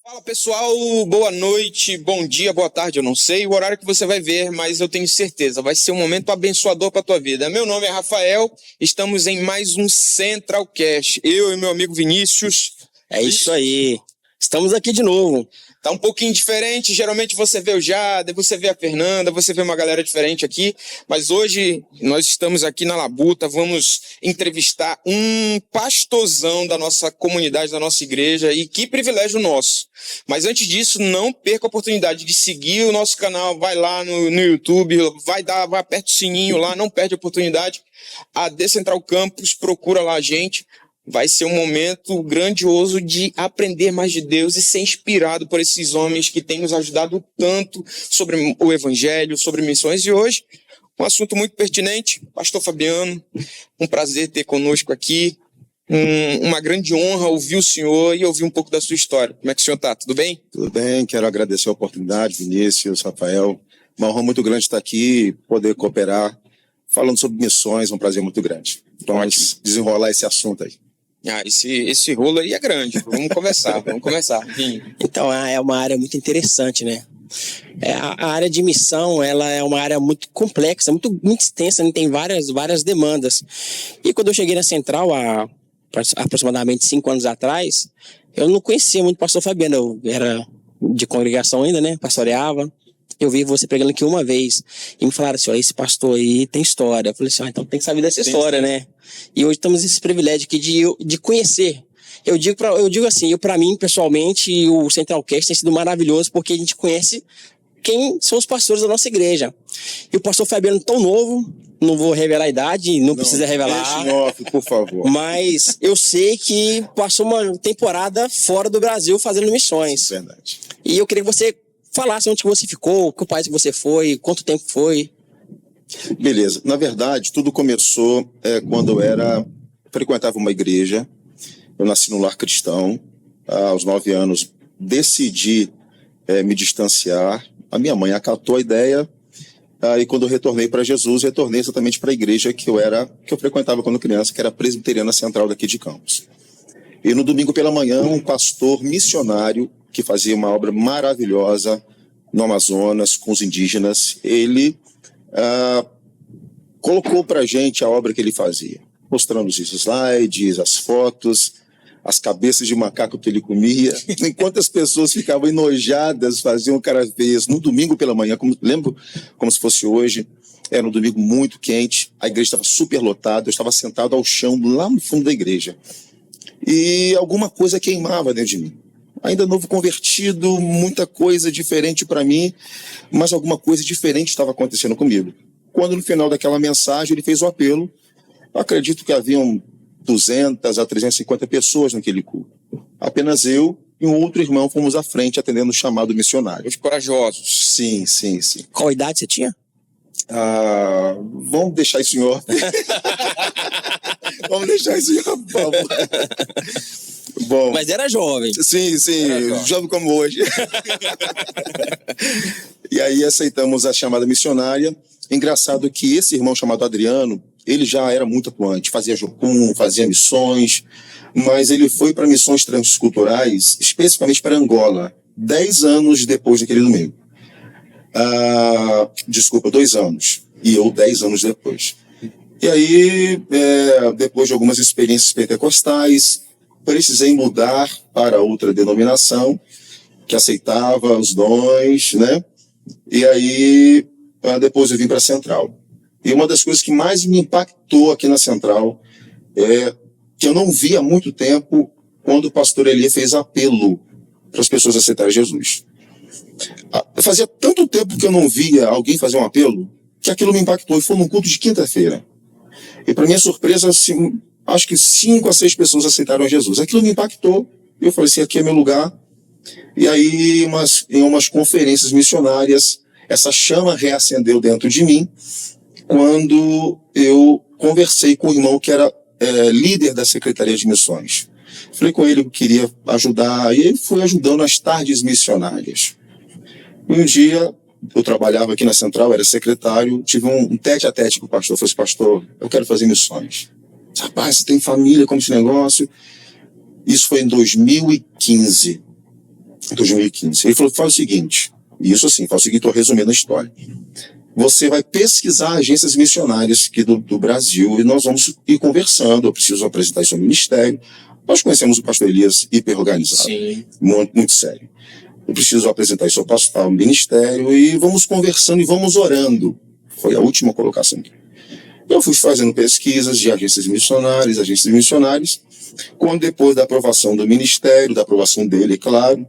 Fala pessoal, boa noite, bom dia, boa tarde, eu não sei o horário que você vai ver, mas eu tenho certeza, vai ser um momento abençoador para a tua vida. Meu nome é Rafael, estamos em mais um Centralcast, eu e meu amigo Vinícius. É isso aí, estamos aqui de novo. Tá um pouquinho diferente, geralmente você vê o Jade, você vê a Fernanda, você vê uma galera diferente aqui, mas hoje nós estamos aqui na Labuta, vamos entrevistar um pastorzão da nossa comunidade, da nossa igreja, e que privilégio nosso. Mas antes disso, não perca a oportunidade de seguir o nosso canal, vai lá no YouTube, vai aperta o sininho lá, não perde a oportunidade. A Decentral Campus, procura lá a gente. Vai ser um momento grandioso de aprender mais de Deus e ser inspirado por esses homens que têm nos ajudado tanto sobre o Evangelho, sobre missões. E hoje, um assunto muito pertinente, Pastor Fabiano, um prazer ter conosco aqui, uma grande honra ouvir o senhor e ouvir um pouco da sua história. Como é que o senhor está? Tudo bem? Tudo bem, quero agradecer a oportunidade, Vinícius, Rafael. Uma honra muito grande estar aqui, poder cooperar, falando sobre missões, um prazer muito grande. Vamos desenrolar esse assunto aí. Esse rolo aí é grande, vamos começar. Então, é uma área muito interessante, né? A área de missão, ela é uma área muito complexa, muito extensa, né? Tem várias demandas. E quando eu cheguei na Central, há aproximadamente 5 anos atrás, eu não conhecia muito o pastor Fabiano, eu era de congregação ainda, né? Pastoreava. Eu vi você pregando aqui uma vez e me falaram assim, ó, esse pastor aí tem história. Eu falei assim, então tem que saber dessa história, né? E hoje temos esse privilégio aqui de conhecer. Eu digo assim, para mim, pessoalmente, o Centralcast tem sido maravilhoso porque a gente conhece quem são os pastores da nossa igreja. E o pastor Fabiano tão novo, não vou revelar a idade, não precisa revelar. Deixa em off, por favor. Mas eu sei que passou uma temporada fora do Brasil fazendo missões. Verdade. E eu queria que você falasse onde você ficou, que país que você foi, quanto tempo foi. Beleza. Na verdade, tudo começou quando eu frequentava uma igreja. Eu nasci no lar cristão. Aos 9 anos, decidi me distanciar. A minha mãe acatou a ideia. E quando eu retornei para Jesus, retornei exatamente para a igreja que eu frequentava quando criança, que era a Presbiteriana Central daqui de Campos. E no domingo pela manhã, um pastor missionário que fazia uma obra maravilhosa no Amazonas com os indígenas, ele colocou para a gente a obra que ele fazia, mostrando os slides, as fotos, as cabeças de macaco que ele comia, enquanto as pessoas ficavam enojadas, faziam o cara fez no domingo pela manhã, lembro como se fosse hoje. Era um domingo muito quente, a igreja estava super lotada, eu estava sentado ao chão lá no fundo da igreja e alguma coisa queimava dentro de mim. Ainda novo convertido, muita coisa diferente para mim, mas alguma coisa diferente estava acontecendo comigo. Quando no final daquela mensagem ele fez o apelo, eu acredito que haviam 200 a 350 pessoas naquele culto. Apenas eu e um outro irmão fomos à frente atendendo o chamado missionário. Os corajosos. Sim. Qual idade você tinha? Vamos deixar isso em ordem. Vamos deixar isso em ordem, por favor. Bom, mas era jovem. Sim, jovem como hoje. E aí aceitamos a chamada missionária. Engraçado que esse irmão chamado Adriano, ele já era muito atuante, fazia jocum, fazia missões, mas ele foi para missões transculturais, especificamente para Angola, 10 anos depois daquele domingo. 2 anos, e eu 10 anos depois. E aí, depois de algumas experiências pentecostais, precisei mudar para outra denominação que aceitava os dons, né? E aí, depois eu vim para a Central. E uma das coisas que mais me impactou aqui na Central é que eu não via há muito tempo quando o pastor Eli fez apelo para as pessoas aceitarem Jesus. Fazia tanto tempo que eu não via alguém fazer um apelo que aquilo me impactou. E foi num culto de quinta-feira. E para minha surpresa, assim, acho que 5 a 6 pessoas aceitaram Jesus. Aquilo me impactou. E eu falei assim, aqui é meu lugar. E aí, em umas conferências missionárias, essa chama reacendeu dentro de mim quando eu conversei com o irmão que era líder da Secretaria de Missões. Falei com ele que eu queria ajudar, e ele foi ajudando nas tardes missionárias. E um dia, eu trabalhava aqui na Central, era secretário, tive um tete-a-tete com o pastor. Eu falei assim, pastor, eu quero fazer missões. Rapaz, você tem família, como esse negócio? Isso foi em 2015. 2015. Ele falou, faz o seguinte, estou resumindo a história. Você vai pesquisar agências missionárias aqui do Brasil e nós vamos ir conversando. Eu preciso apresentar isso ao ministério. Nós conhecemos o pastor Elias hiper organizado. Sim. Muito, muito sério. Eu preciso apresentar isso ao ministério e vamos conversando e vamos orando. Foi a última colocação. Eu fui fazendo pesquisas de agências missionárias, quando depois da aprovação do ministério, da aprovação dele, claro,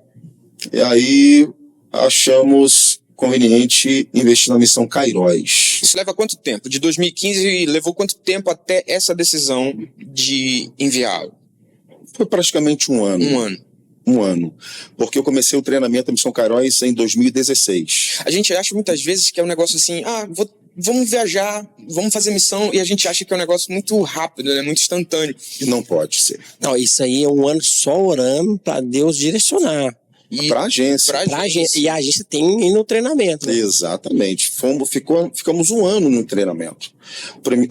e aí achamos conveniente investir na missão Kairos. Isso leva quanto tempo? De 2015 levou quanto tempo até essa decisão de enviá-lo? Foi praticamente um ano. Um ano. Porque eu comecei o treinamento da missão Kairos em 2016. A gente acha muitas vezes que é um negócio assim, vamos viajar, vamos fazer missão, e a gente acha que é um negócio muito rápido, né? Muito instantâneo. E não pode ser. Não, isso aí é um ano só orando para Deus direcionar. Para a agência. E a agência tem no treinamento. Né? Exatamente. Ficamos um ano no treinamento.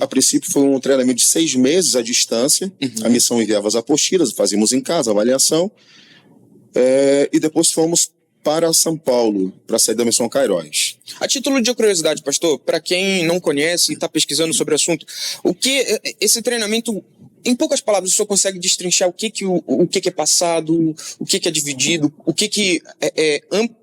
A princípio foi um treinamento de 6 meses à distância. A missão enviava as apostilas, fazíamos em casa a avaliação. E depois fomos para São Paulo, para a sede da missão Kairos. A título de curiosidade, pastor, para quem não conhece e está pesquisando sobre o assunto, o que esse treinamento, em poucas palavras, o senhor consegue destrinchar o que é passado, o que é dividido, o que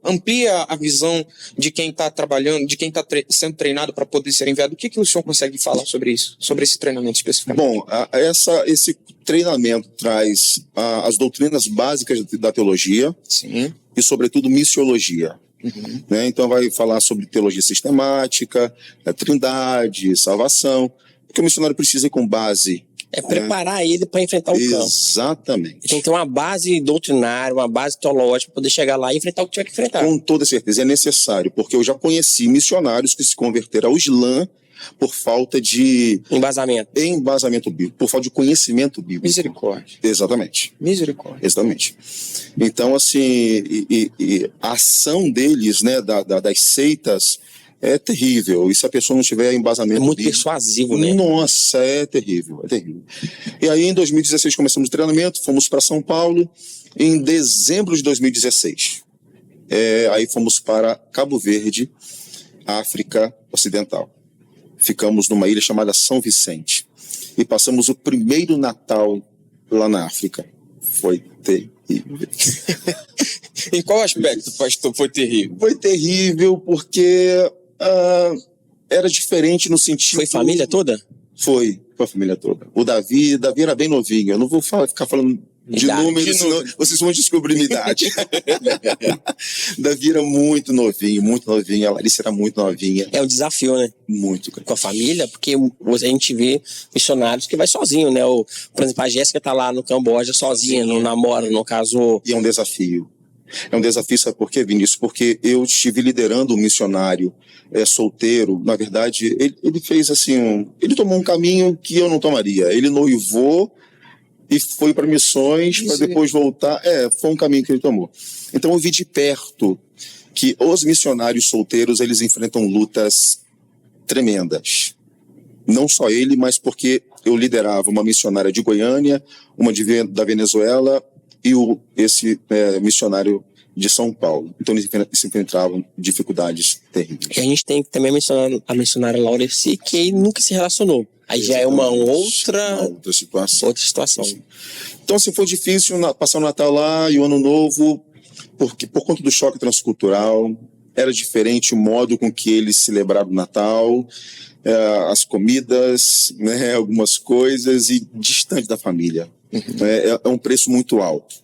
amplia a visão de quem está trabalhando, de quem está sendo treinado para poder ser enviado? O que o senhor consegue falar sobre isso, sobre esse treinamento especificamente? Bom, esse treinamento traz as doutrinas básicas da teologia. Sim. E, sobretudo, missiologia. Né? Então, vai falar sobre teologia sistemática, trindade, salvação, porque o missionário precisa ir com base. Preparar ele para enfrentar o campo. Exatamente. Ele tem que ter uma base doutrinária, uma base teológica para poder chegar lá e enfrentar o que tiver que enfrentar. Com toda certeza, é necessário, porque eu já conheci missionários que se converteram ao Islã por falta de embasamento bíblico, por falta de conhecimento bíblico. Misericórdia. Exatamente. Misericórdia. Exatamente. Então, assim, a ação deles, né, das seitas, é terrível. E se a pessoa não tiver embasamento muito bíblico, persuasivo, né? Nossa, é terrível, é terrível. E aí, em 2016, começamos o treinamento, fomos para São Paulo. Em dezembro de 2016, aí fomos para Cabo Verde, África Ocidental. Ficamos numa ilha chamada São Vicente. E passamos o primeiro Natal lá na África. Foi terrível. Em qual aspecto, pastor, foi terrível? Foi terrível porque era diferente no sentido... Foi família toda? Foi a família toda. O Davi era bem novinho. Eu não vou ficar falando de números, senão vocês vão descobrir minha idade. Davi era muito novinho, muito novinho. A Larissa era muito novinha. É um desafio, né? Muito. Com a família, porque a gente vê missionários que vai sozinho, né? Por exemplo, a Jéssica tá lá no Camboja sozinha, não namora, não casou. E é um desafio. É um desafio, sabe por quê, Vinícius? Porque eu estive liderando um missionário solteiro. Na verdade, ele fez assim, ele tomou um caminho que eu não tomaria. Ele noivou e foi para missões, para depois voltar. Foi um caminho que ele tomou. Então eu vi de perto que os missionários solteiros, eles enfrentam lutas tremendas. Não só ele, mas porque eu liderava uma missionária de Goiânia, uma da Venezuela e esse missionário de São Paulo. Então eles se enfrentavam dificuldades terríveis. E a gente tem também a missionária Laureci, que aí nunca se relacionou. Aí já é uma outra situação. Então, assim, foi difícil passar o Natal lá e o Ano Novo, porque por conta do choque transcultural, era diferente o modo com que eles celebraram o Natal, as comidas, né, algumas coisas, e distante da família. É um preço muito alto.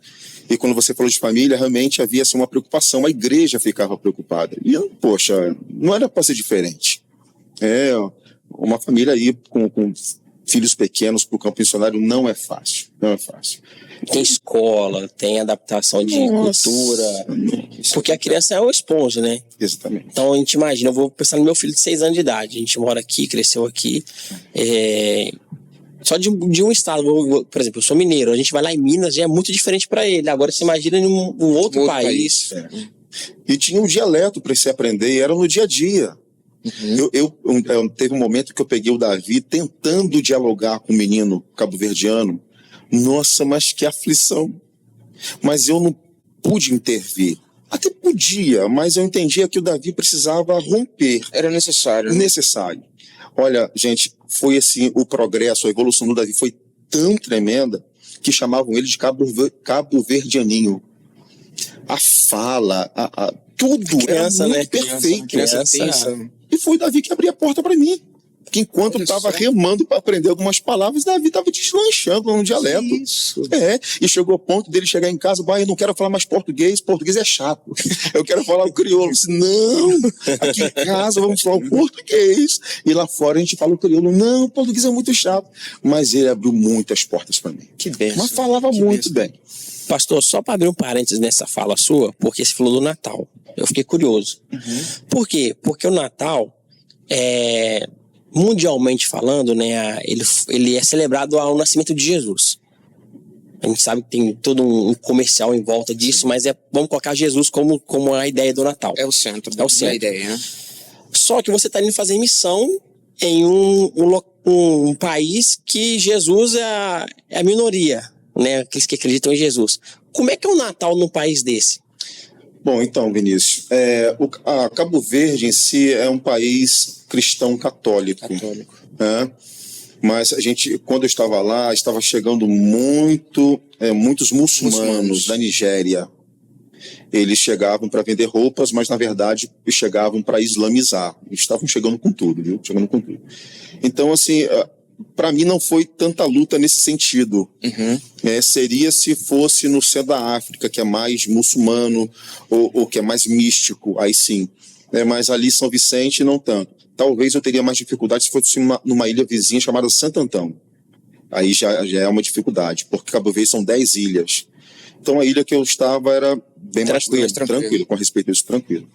E quando você falou de família, realmente havia assim, uma preocupação, a igreja ficava preocupada. E, poxa, não era para ser diferente. Uma família aí com filhos pequenos para o campo missionário não é fácil. Não é fácil. Tem escola, tem adaptação de cultura. Porque a criança é uma esponja, né? Exatamente. Então a gente imagina, eu vou pensar no meu filho de 6 anos de idade. A gente mora aqui, cresceu aqui. Só de um estado, por exemplo, eu sou mineiro, a gente vai lá em Minas, já é muito diferente para ele. Agora você imagina em um outro país. E tinha um dialeto para se aprender, e era no dia a dia. Eu teve um momento que eu peguei o Davi tentando dialogar com o menino cabo-verdiano. Nossa, mas que aflição. Mas eu pude intervir. Até podia, mas eu entendia que o Davi precisava romper. Era necessário. Né? Necessário. Olha, gente, foi assim, o progresso, a evolução do Davi foi tão tremenda que chamavam ele de cabo-verdianinho. A fala, tudo criança, era muito né? perfeito. Criança pensa. E foi o Davi que abriu a porta para mim. Que enquanto eu estava remando para aprender algumas palavras, Davi estava deslanchando no dialeto. Isso. E chegou ao ponto dele chegar em casa, eu não quero falar mais português é chato. Eu quero falar o crioulo. Eu disse, não, aqui em casa vamos falar o português. E lá fora a gente fala o crioulo. Não, o português é muito chato. Mas ele abriu muitas portas para mim. Que bênção. Mas falava muito bem. Pastor, só para abrir um parênteses nessa fala sua, porque você falou do Natal. Eu fiquei curioso. Por quê? Porque o Natal mundialmente falando, né, ele é celebrado ao nascimento de Jesus. A gente sabe que tem todo um comercial em volta disso, mas vamos colocar Jesus como a ideia do Natal. É o centro É o centro. da ideia, né? Só que você está indo fazer missão em um país que Jesus é a minoria, né, aqueles que acreditam em Jesus. Como é que é o Natal num país desse? Bom, então, Vinícius, a Cabo Verde em si é um país cristão católico. Né? Mas quando eu estava lá, estava chegando muitos muçulmanos da Nigéria. Eles chegavam para vender roupas, mas na verdade chegavam para islamizar. Eles estavam chegando com tudo, viu? Chegando com tudo. Então, assim, para mim não foi tanta luta nesse sentido. Seria se fosse no centro da África, que é mais muçulmano ou que é mais místico, aí sim. Mas ali São Vicente não tanto. Talvez eu teria mais dificuldade se fosse numa ilha vizinha chamada Santo Antão. Aí já é uma dificuldade, porque Cabo Verde são 10 ilhas. Então a ilha que eu estava era bem mais tranquilo, com respeito a isso, tranquilo.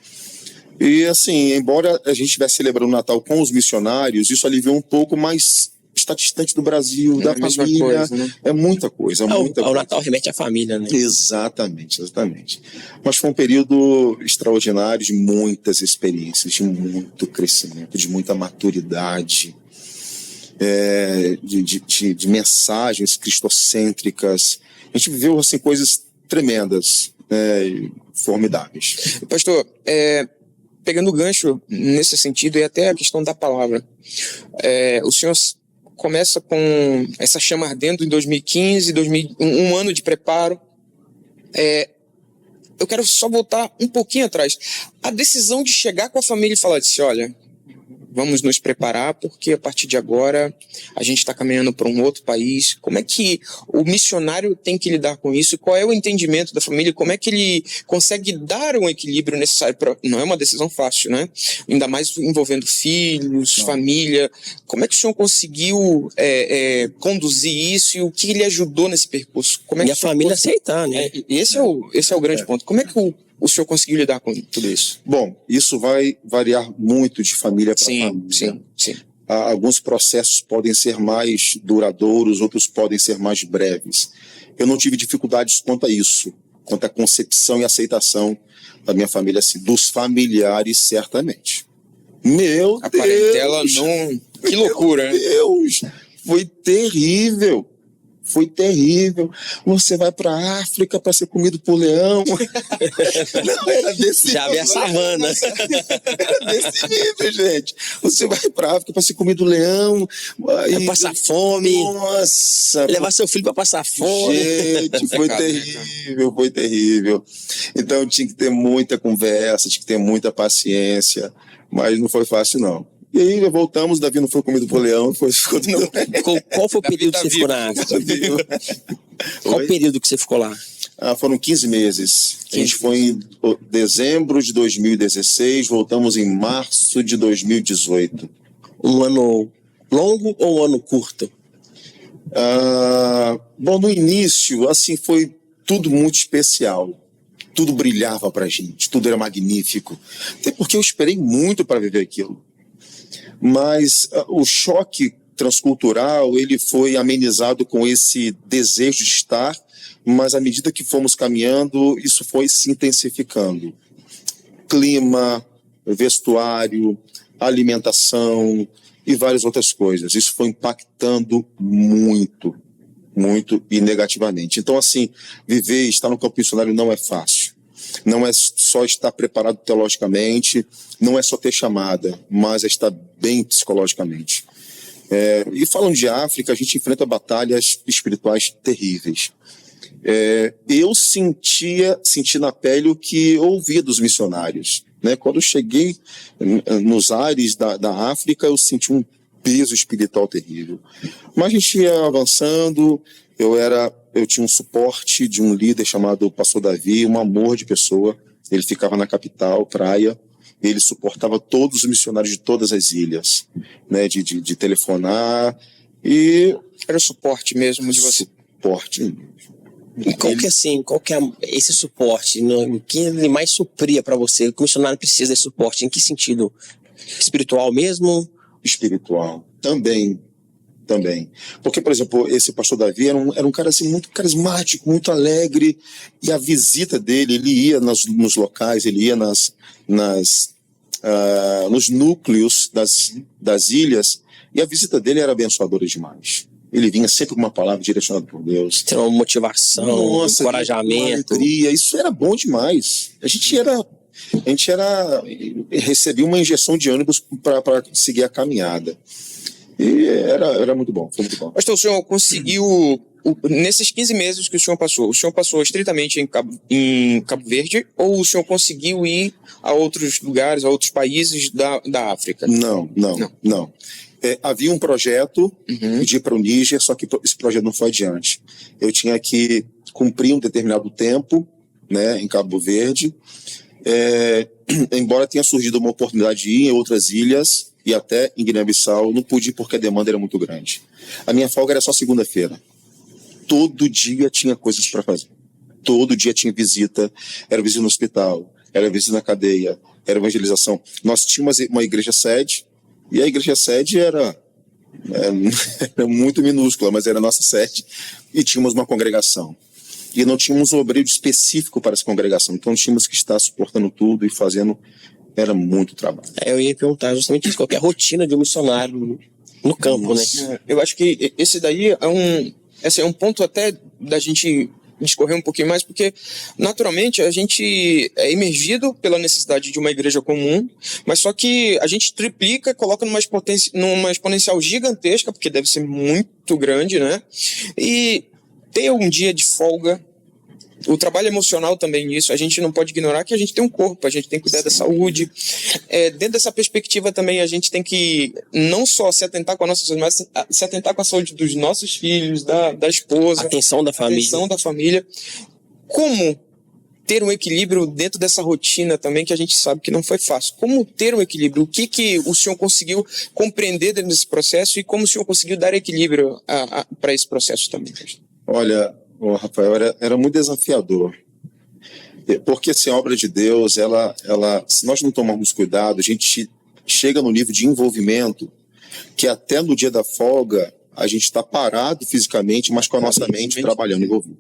E assim, embora a gente estivesse celebrando o Natal com os missionários, isso aliviou um pouco, mas está distante do Brasil, da família. Coisa, né? É muita coisa. O Natal remete à família, né? Exatamente. Mas foi um período extraordinário de muitas experiências, de muito crescimento, de muita maturidade, de mensagens cristocêntricas. A gente viveu assim, coisas tremendas, formidáveis. Pastor, pegando o gancho nesse sentido e até a questão da palavra, o senhor começa com essa chama ardendo em 2015, um ano de preparo. Eu quero só voltar um pouquinho atrás. A decisão de chegar com a família e falar assim, olha, vamos nos preparar porque a partir de agora a gente está caminhando para um outro país. Como é que o missionário tem que lidar com isso? Qual é o entendimento da família? Como é que ele consegue dar um equilíbrio necessário? Não é uma decisão fácil, né? Ainda mais envolvendo filhos, família. Como é que o senhor conseguiu conduzir isso e o que ele ajudou nesse percurso? Como é que a família aceitar, né? Esse é o grande ponto. Como é que o senhor conseguiu lidar com tudo isso? Bom, isso vai variar muito de família para família. Sim. Alguns processos podem ser mais duradouros, outros podem ser mais breves. Eu não tive dificuldades quanto a isso, quanto à concepção e aceitação da minha família, assim, dos familiares, certamente. Meu a Deus! Parentela não... Que loucura, Meu Deus! Foi terrível. Você vai para a África para ser comido por leão. Não, era desse já vê a savana. Era desse nível, gente. Você vai para a África para ser comido por leão. Vai passar fome. Nossa. Levar seu filho para passar fome. Gente, foi terrível. Então tinha que ter muita conversa, tinha que ter muita paciência. Mas não foi fácil, não. E aí voltamos, Davi não foi comido por leão, ficou tudo bem. Qual foi o período que você ficou na África? Qual o período que você ficou lá? Foram 15 meses. A gente foi em dezembro de 2016, voltamos em março de 2018. Um ano longo ou um ano curto? Bom, no início, assim, foi tudo muito especial. Tudo brilhava pra gente, tudo era magnífico. Até porque eu esperei muito para viver aquilo. Mas o choque transcultural ele foi amenizado com esse desejo de estar, mas à medida que fomos caminhando, isso foi se intensificando. Clima, vestuário, alimentação e várias outras coisas. Isso foi impactando muito e negativamente. Então, assim, viver e estar no campo missionário não é fácil. Não é só estar preparado teologicamente, não é só ter chamada, mas é estar bem psicologicamente. E falando de África, a gente enfrenta batalhas espirituais terríveis. Eu senti na pele o que eu ouvia dos missionários, né? Quando eu cheguei nos ares da África, eu senti um peso espiritual terrível. Mas a gente ia avançando, eu tinha um suporte de um líder chamado Pastor Davi, um amor de pessoa. Ele ficava na capital, Praia, ele suportava todos os missionários de todas as ilhas, né? De telefonar, e Era o suporte mesmo de você. suporte. E qual que é esse suporte? O que ele mais supria para você? O que o missionário precisa desse suporte? Em que sentido? Espiritual mesmo? Espiritual, também. Porque, por exemplo, esse pastor Davi era um cara assim, muito carismático, muito alegre, e a visita dele, ele ia nos locais, ele ia nos núcleos das ilhas, e a visita dele era abençoadora demais. Ele vinha sempre com uma palavra direcionada por Deus. Tem uma motivação, Nossa, encorajamento. uma alegria, isso era bom demais. A gente recebia uma injeção de ânimos para seguir a caminhada. E era muito bom, foi muito bom. Pastor, o senhor conseguiu, nesses 15 meses que o senhor passou estritamente em Cabo Verde, ou o senhor conseguiu ir a outros lugares, a outros países da África? Não. Havia um projeto de ir para o Níger, só que esse projeto não foi adiante. Eu tinha que cumprir um determinado tempo, né, em Cabo Verde, embora tenha surgido uma oportunidade de ir em outras ilhas e até em Guiné-Bissau, não pude ir porque a demanda era muito grande. A minha folga era só segunda-feira. Todo dia tinha coisas para fazer. Todo dia tinha visita, era visita no hospital, era visita na cadeia, era evangelização. Nós tínhamos uma igreja sede, e a igreja sede era muito minúscula, mas era a nossa sede, e tínhamos uma congregação. E não tínhamos um obreiro específico para essa congregação, então tínhamos que estar suportando tudo e fazendo, era muito trabalho. Eu ia perguntar justamente isso, qual que é a rotina de um missionário no campo, né? Eu acho que esse daí é um ponto até da gente discorrer um pouquinho mais, porque naturalmente a gente é emergido pela necessidade de uma igreja comum, mas só que a gente triplica, coloca numa exponencial gigantesca, porque deve ser muito grande, né? E ter um dia de folga, o trabalho emocional também nisso, a gente não pode ignorar que a gente tem um corpo, a gente tem que cuidar da saúde. Dentro dessa perspectiva também a gente tem que não só se atentar com a nossa saúde, mas se atentar com a saúde dos nossos filhos, da esposa. Atenção da família. Como ter um equilíbrio dentro dessa rotina também, que a gente sabe que não foi fácil. Como ter um equilíbrio? O que o senhor conseguiu compreender dentro desse processo e como o senhor conseguiu dar equilíbrio para esse processo também? Olha, Rafael, era muito desafiador. Porque se a obra de Deus, se nós não tomarmos cuidado, a gente chega no nível de envolvimento que até no dia da folga a gente está parado fisicamente, mas com a nossa mente trabalhando envolvido.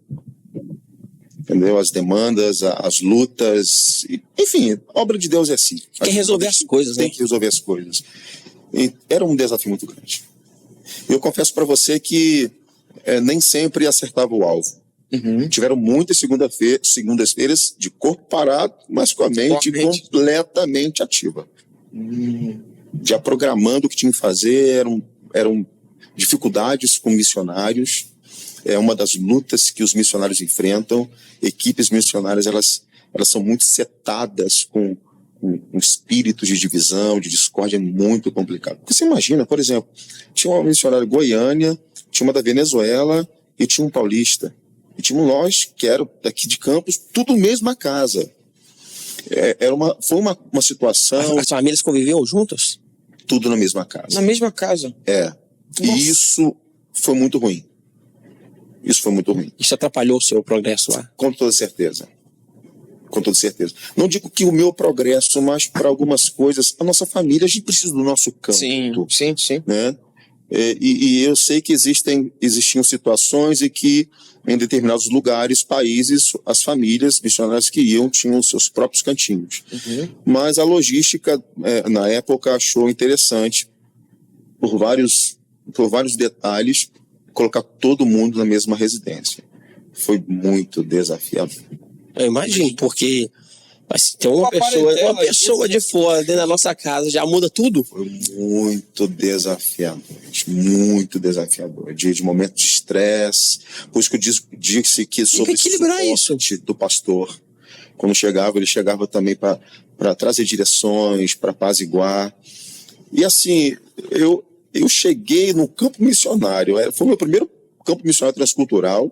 Entendeu? As demandas, as lutas, enfim, a obra de Deus é assim. Quer resolver as coisas, né? Tem que resolver as coisas. E era um desafio muito grande. Eu confesso para você que nem sempre acertava o alvo. Tiveram muitas segundas-feiras de corpo parado, mas com a mente completamente ativa. Já programando o que tinha que fazer, eram dificuldades com missionários. É uma das lutas que os missionários enfrentam. Equipes missionárias, elas são muito setadas com espíritos de divisão, de discórdia, é muito complicado. Porque você imagina, por exemplo, tinha uma missionária Goiânia, tinha uma da Venezuela e tinha um paulista. E tinha um nós, que era daqui de Campos, tudo mesma casa. Foi uma situação... As famílias conviviam juntas? Tudo na mesma casa. Na mesma casa? E isso foi muito ruim. Isso atrapalhou o seu progresso lá? Com toda certeza. Não digo que o meu progresso, mas para algumas coisas, a nossa família, a gente precisa do nosso canto. Sim. Né? E eu sei que existiam situações em que, em determinados lugares, países, as famílias missionárias que iam tinham os seus próprios cantinhos. Mas a logística, na época, achou interessante, por vários detalhes, colocar todo mundo na mesma residência. Foi muito desafiador. Eu imagino, porque assim, tem uma parentela, pessoa de fora dentro da nossa casa, já muda tudo. Foi muito desafiador, muito desafiador. De momento de estresse. Por isso que eu disse que sobre o suporte do pastor. Quando chegava, ele chegava também para trazer direções, para apaziguar. E assim, eu cheguei no campo missionário. Foi o meu primeiro campo missionário transcultural.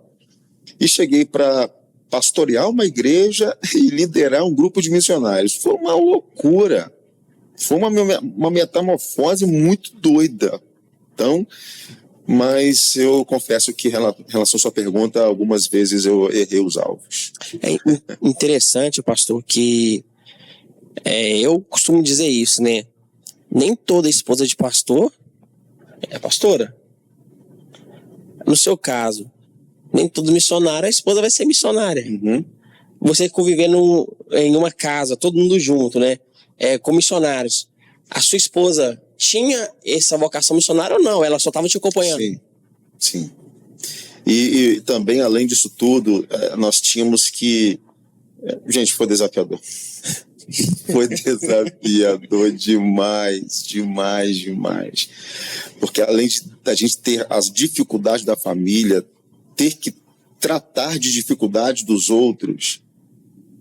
E cheguei para pastorear uma igreja e liderar um grupo de missionários. Foi uma loucura. Foi uma metamorfose muito doida. Então, mas eu confesso que, em relação à sua pergunta, algumas vezes eu errei os alvos. É interessante, pastor, que eu costumo dizer isso, né? Nem toda esposa de pastor é pastora. No seu caso, nem todo missionário, a esposa vai ser missionária. Uhum. Você convivendo em uma casa, todo mundo junto, né? Com missionários. A sua esposa tinha essa vocação missionária ou não? Ela só estava te acompanhando? Sim, sim. E também, além disso tudo, nós tínhamos que... Gente, foi desafiador. Foi desafiador demais. Porque além da gente ter as dificuldades da família, ter que tratar de dificuldades dos outros,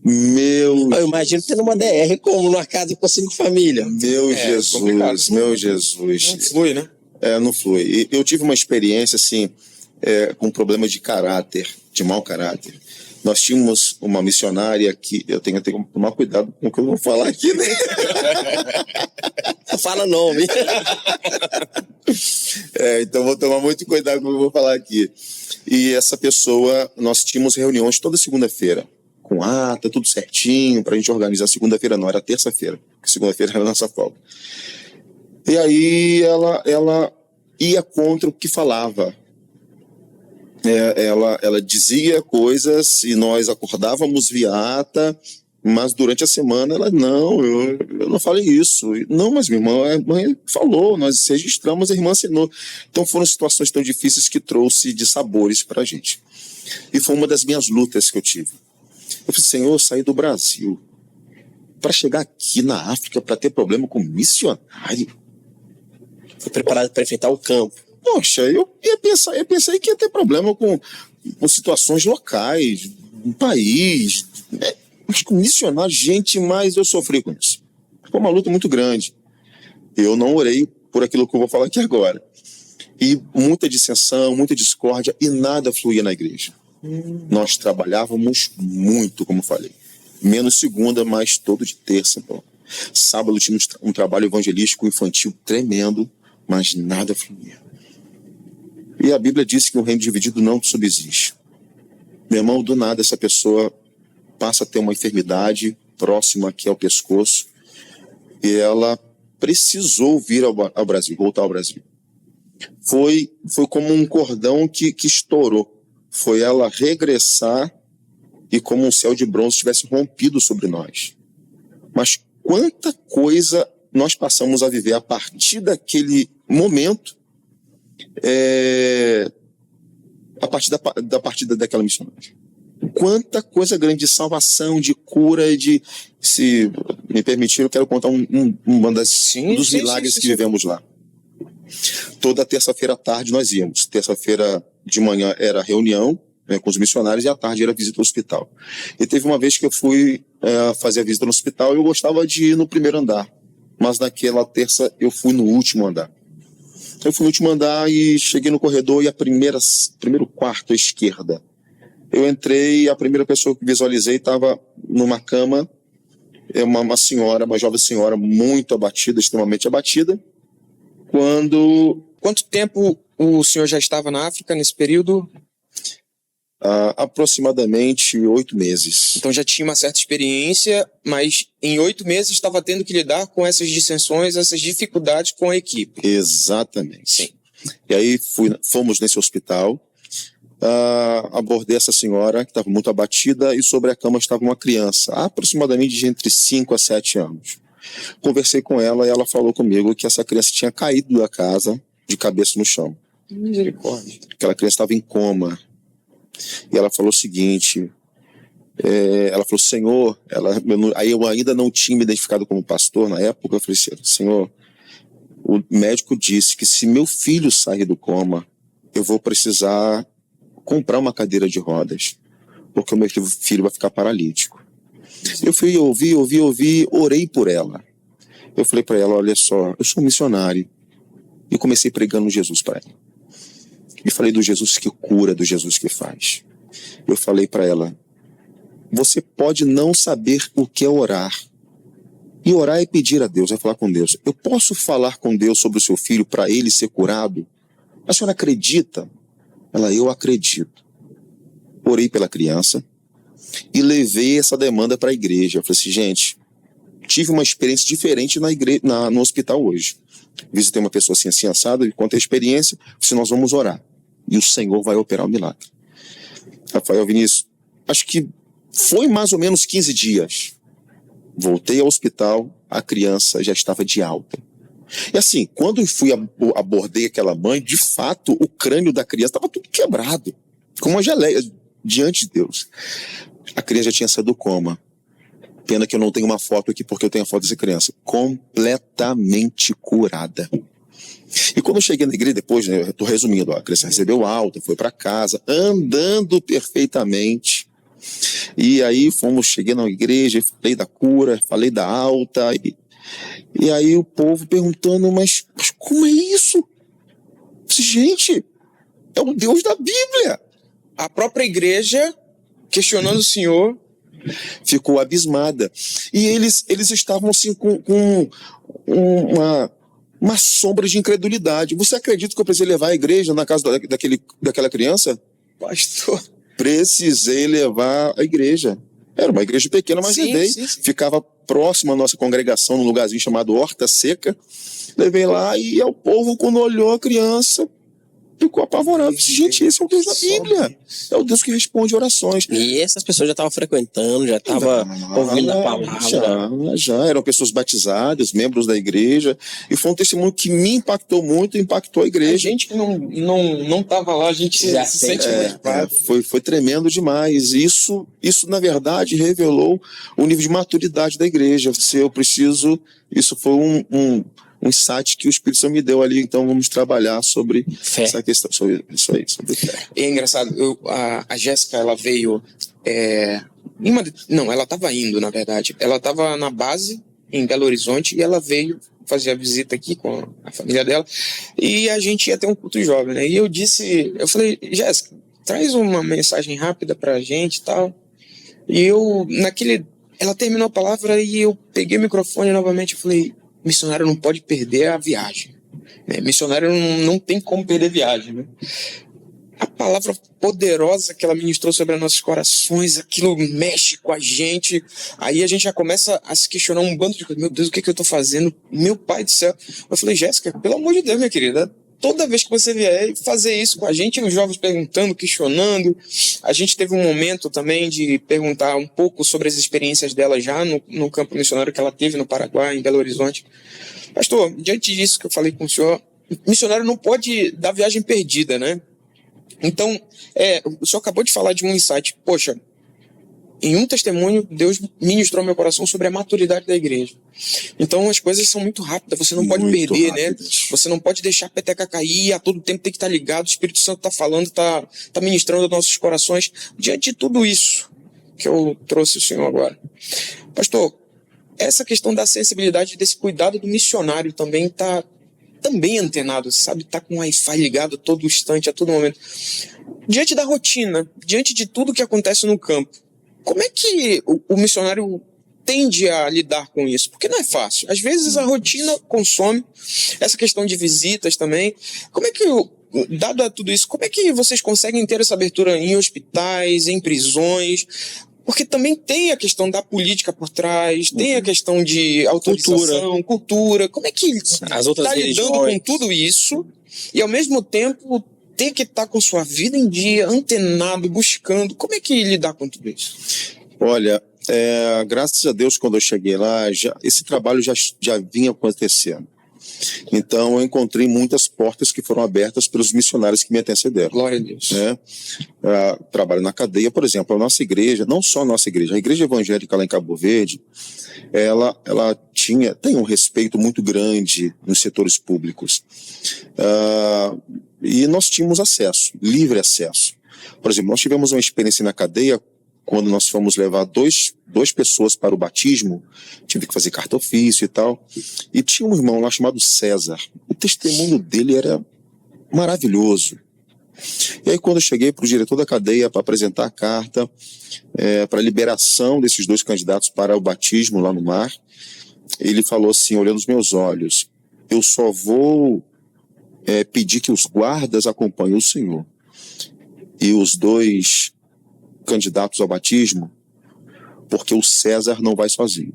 eu imagino tendo uma DR como numa casa com 5 famílias. Meu Jesus. Não flui, né? Não flui. Eu tive uma experiência assim, com problema de caráter, de mau caráter. Nós tínhamos uma missionária que eu tenho que tomar cuidado com o que eu vou falar aqui, né? Não fala nome. Então vou tomar muito cuidado com o que eu vou falar aqui. E essa pessoa, nós tínhamos reuniões toda segunda-feira, com ata, tudo certinho, para a gente organizar. Segunda-feira não, era terça-feira, porque segunda-feira era a nossa folga. E aí ela ia contra o que falava. Ela dizia coisas e nós acordávamos via ata, mas durante a semana ela, eu não falei isso. Não, mas minha irmã, a mãe falou, nós registramos, a irmã assinou. Então foram situações tão difíceis que trouxe de sabores para a gente. E foi uma das minhas lutas que eu tive. Eu falei, Senhor, eu saí do Brasil para chegar aqui na África para ter problema com missionário. Foi preparado para enfrentar o campo. Poxa, eu pensei que ia ter problema com situações locais, um país, né? Mas com missionário, gente, mas eu sofri com isso. Foi uma luta muito grande. Eu não orei por aquilo que eu vou falar aqui agora. E muita dissensão, muita discórdia, e nada fluía na igreja. Nós trabalhávamos muito, como falei. Menos segunda, mas todo de terça. Bom. Sábado tínhamos um trabalho evangelístico infantil tremendo, mas nada fluía. E a Bíblia diz que um reino dividido não subsiste. Meu irmão, do nada essa pessoa passa a ter uma enfermidade próxima aqui ao pescoço e ela precisou vir ao Brasil, voltar ao Brasil. Foi como um cordão que estourou. Foi ela regressar e como um céu de bronze tivesse rompido sobre nós. Mas quanta coisa nós passamos a viver a partir daquele momento, a partir da partida daquela missionária. Quanta coisa grande de salvação, de cura, se me permitir, eu quero contar um dos milagres que vivemos lá. Toda terça-feira à tarde nós íamos. Terça-feira de manhã era reunião, né, com os missionários, e à tarde era visita ao hospital. E teve uma vez que eu fui fazer a visita no hospital e eu gostava de ir no primeiro andar. Mas naquela terça eu fui no último andar. Eu fui no último andar e cheguei no corredor e primeiro quarto à esquerda. Eu entrei e a primeira pessoa que visualizei estava numa cama, uma senhora, uma jovem senhora muito abatida, extremamente abatida. Quanto tempo o senhor já estava na África nesse período? Aproximadamente 8 meses. Então já tinha uma certa experiência, mas em 8 meses estava tendo que lidar com essas dissensões, essas dificuldades com a equipe. Exatamente. Sim. E aí fomos nesse hospital, abordei essa senhora que estava muito abatida e sobre a cama estava uma criança, aproximadamente de entre 5 a 7 anos. Conversei com ela e ela falou comigo que essa criança tinha caído da casa de cabeça no chão. Misericórdia. Aquela criança estava em coma. E ela falou o seguinte: Ela falou, Senhor, aí eu ainda não tinha me identificado como pastor na época. Eu falei assim, Senhor, o médico disse que se meu filho sair do coma, eu vou precisar comprar uma cadeira de rodas, porque o meu filho vai ficar paralítico. Eu fui ouvi, orei por ela. Eu falei para ela, olha só, eu sou um missionário. E comecei pregando Jesus para ela. E falei do Jesus que cura, do Jesus que faz. Eu falei para ela, você pode não saber o que é orar. E orar é pedir a Deus, é falar com Deus. Eu posso falar com Deus sobre o seu filho para ele ser curado? A senhora acredita? Ela, eu acredito. Orei pela criança e levei essa demanda para a igreja. Eu falei assim, gente, tive uma experiência diferente no hospital hoje. Visitei uma pessoa assim assada, e contei a experiência, se nós vamos orar. E o Senhor vai operar o milagre. Rafael Vinícius, acho que foi mais ou menos 15 dias. Voltei ao hospital, a criança já estava de alta. E assim, quando eu abordei aquela mãe, de fato, o crânio da criança estava tudo quebrado, com uma geleia, diante de Deus. A criança já tinha saído do coma. Pena que eu não tenho uma foto aqui, porque eu tenho a foto dessa criança. Completamente curada. E quando eu cheguei na igreja, depois, né, eu estou resumindo, a criança recebeu alta, foi para casa, andando perfeitamente. E aí cheguei na igreja, falei da cura, falei da alta, e aí o povo perguntando, mas como é isso? Gente, é o Deus da Bíblia. A própria igreja questionando o senhor. Ficou abismada. E eles estavam assim com uma sombra de incredulidade. Você acredita que eu precisei levar a igreja na casa daquela criança? Pastor, precisei levar a igreja. Era uma igreja pequena, mas levei. Sim. Ficava próximo à nossa congregação, num lugarzinho chamado Horta Seca. Levei lá e o povo, quando olhou a criança, ficou apavorado. Gente, esse é o Deus da Bíblia. É o Deus que responde orações. E essas pessoas já estavam frequentando, já estavam ouvindo a palavra. Já eram pessoas batizadas, membros da igreja. E foi um testemunho que me impactou muito, impactou a igreja. A gente que não estava lá, a gente se sente foi tremendo demais. Isso, na verdade, revelou o nível de maturidade da igreja. Isso foi um insight que o Espírito Santo me deu ali, então vamos trabalhar sobre fé. Essa questão, sobre isso aí, sobre fé. É engraçado, a Jéssica, ela veio, ela estava indo, na verdade, ela estava na base, em Belo Horizonte, e ela veio fazer a visita aqui com a família dela, e a gente ia ter um culto jovem, né, e eu falei, Jéssica, traz uma mensagem rápida pra gente e tal, e ela terminou a palavra e eu peguei o microfone novamente e falei, missionário não pode perder a viagem. Né? Missionário não tem como perder a viagem. Né? A palavra poderosa que ela ministrou sobre os nossos corações, aquilo mexe com a gente. Aí a gente já começa a se questionar um bando de coisas. Meu Deus, o que eu estou fazendo? Meu pai do céu. Eu falei, Jéssica, pelo amor de Deus, minha querida, toda vez que você vier fazer isso com a gente, os jovens perguntando, questionando. A gente teve um momento também de perguntar um pouco sobre as experiências dela já no campo missionário que ela teve no Paraguai, em Belo Horizonte. Pastor, diante disso que eu falei com o senhor, missionário não pode dar viagem perdida, né? Então, o senhor acabou de falar de um insight. Poxa, em um testemunho, Deus ministrou meu coração sobre a maturidade da igreja. Então as coisas são muito rápidas, você não pode perder, né? Você não pode deixar a peteca cair, a todo tempo tem que estar ligado, o Espírito Santo está falando, está ministrando aos nossos corações. Diante de tudo isso que eu trouxe o senhor agora. Pastor, essa questão da sensibilidade, desse cuidado do missionário também está também antenado, sabe? Está com o Wi-Fi ligado a todo instante, a todo momento. Diante da rotina, diante de tudo que acontece no campo, como é que o missionário tende a lidar com isso? Porque não é fácil. Às vezes a rotina consome, essa questão de visitas também. Como é que, dado a tudo isso, como é que vocês conseguem ter essa abertura em hospitais, em prisões? Porque também tem a questão da política por trás, tem a questão de autorização, cultura. Como é que está lidando com tudo isso e, ao mesmo tempo, ter que estar com sua vida em dia, antenado, buscando? Como é que lidar com tudo isso? Olha, graças a Deus, quando eu cheguei lá, esse trabalho já vinha acontecendo. Então, eu encontrei muitas portas que foram abertas pelos missionários que me antecederam. Glória a Deus. Né? Trabalho na cadeia, por exemplo, a nossa igreja, não só a nossa igreja, a igreja evangélica lá em Cabo Verde, ela tem um respeito muito grande nos setores públicos. E nós tínhamos acesso, livre acesso. Por exemplo, nós tivemos uma experiência na cadeia quando nós fomos levar duas pessoas para o batismo, tive que fazer carta ofício e tal, e tinha um irmão lá chamado César. O testemunho dele era maravilhoso. E aí quando eu cheguei para o diretor da cadeia para apresentar a carta para a liberação desses 2 candidatos para o batismo lá no mar, ele falou assim, olhando nos meus olhos, eu só vou pedir que os guardas acompanhem o Senhor. E os 2 candidatos ao batismo, porque o César não vai sozinho.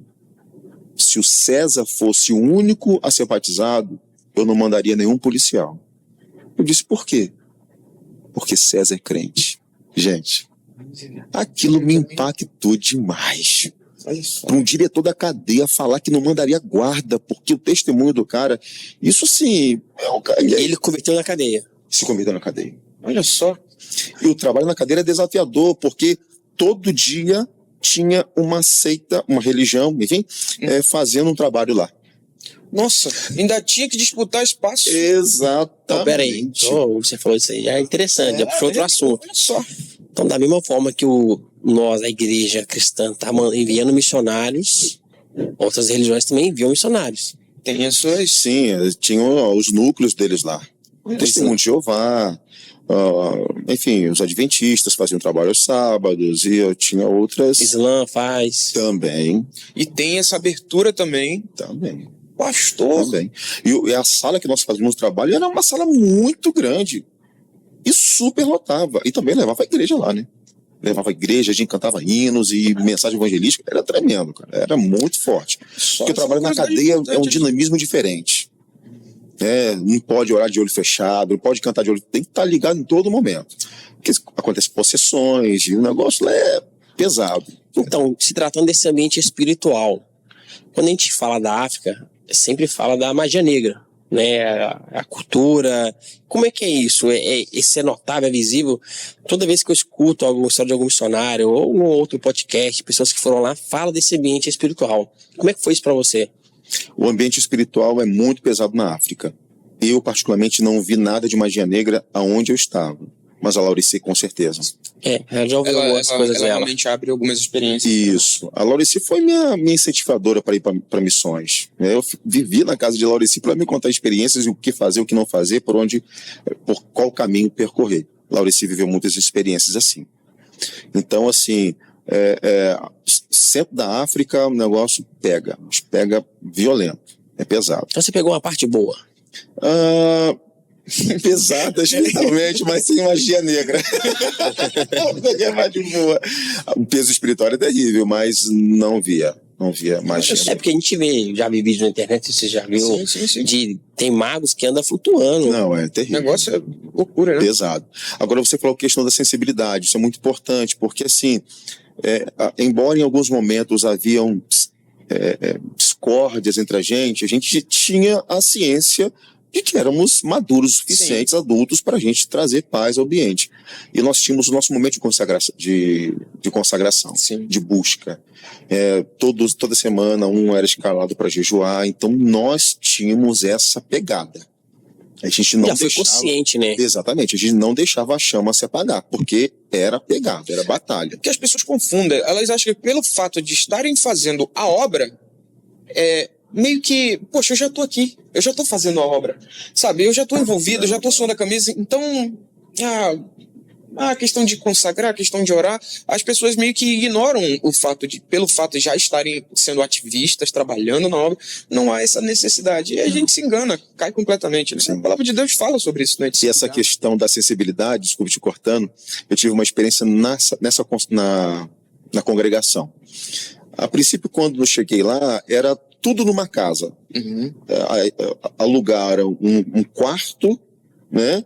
Se o César fosse o único a ser batizado, eu não mandaria nenhum policial. Eu disse, por quê? Porque César é crente. Gente, aquilo me impactou demais. Para um diretor da cadeia falar que não mandaria guarda, porque o testemunho do cara, isso sim... Ele converteu na cadeia. Se converteu na cadeia. Olha só. E o trabalho na cadeia é desafiador, porque todo dia tinha uma seita, uma religião, enfim, fazendo um trabalho lá. Nossa, ainda tinha que disputar espaço. Exatamente. Então, peraí. Você falou isso aí, já é interessante, já puxou outro assunto. Olha só. Então, da mesma forma que nós, a igreja cristã, está enviando missionários, outras religiões também enviam missionários. Tem as suas... Sim, tinham os núcleos deles lá. Testemunho de Jeová, enfim, os adventistas faziam trabalho aos sábados e eu tinha outras... Islã faz. Também. E tem essa abertura também. Também. Pastor. Também. E a sala que nós fazíamos trabalho era uma sala muito grande. E super lotava. E também levava a igreja lá, né? Levava a igreja, a gente cantava hinos e mensagem evangelística. Era tremendo, cara. Era muito forte. Porque o trabalho na cadeia é um dinamismo diferente. Não pode orar de olho fechado, não pode cantar de olho... Tem que estar ligado em todo momento. Porque acontecem possessões e o negócio lá é pesado. Então, se tratando desse ambiente espiritual, quando a gente fala da África, sempre fala da magia negra, né? A cultura. Como é que é isso? Isso é notável, é visível? Toda vez que eu escuto alguma história de algum missionário ou algum outro podcast, pessoas que foram lá, falam desse ambiente espiritual. Como é que foi isso para você? O ambiente espiritual é muito pesado na África. Eu, particularmente, não vi nada de magia negra aonde eu estava. Mas a Laurici, com certeza. Eu já ouvi algumas coisas dela. Ela realmente abre algumas experiências. Isso. A Laurici foi minha incentivadora para ir para missões. Eu vivi na casa de Laurici para me contar experiências e o que fazer, o que não fazer, por qual caminho percorrer. Laurici viveu muitas experiências assim. Então, assim, centro da África, o negócio pega violento, é pesado. Então você pegou uma parte boa. Pesadas, finalmente, mas sem magia negra. Peguei mais de boa. O peso espiritual é terrível, mas não via magia negra. Porque a gente já vi vídeo na internet, você já viu, sim. Tem magos que andam flutuando. Não, é terrível. O negócio é loucura, né? Pesado. Agora você falou a questão da sensibilidade, isso é muito importante, porque assim, embora em alguns momentos haviam discórdias entre a gente tinha a ciência de que éramos maduros o suficientes, adultos, para a gente trazer paz ao ambiente. E nós tínhamos o nosso momento de consagração, de busca. Toda semana um era escalado para jejuar, então nós tínhamos essa pegada. A gente não foi consciente, né? Exatamente, a gente não deixava a chama se apagar, porque era pegada, era batalha. Porque as pessoas confundem, elas acham que pelo fato de estarem fazendo a obra, meio que, poxa, eu já tô aqui, eu já tô fazendo a obra, sabe? Eu já tô envolvido, eu já tô suando a camisa, então a questão de consagrar, a questão de orar, as pessoas meio que ignoram pelo fato de já estarem sendo ativistas, trabalhando na obra, não há essa necessidade. E a gente se engana, cai completamente. Né? A palavra de Deus fala sobre isso. Né? E essa questão da sensibilidade, desculpe te cortando, eu tive uma experiência na congregação. A princípio, quando eu cheguei lá, era tudo numa casa. Alugaram um quarto, né?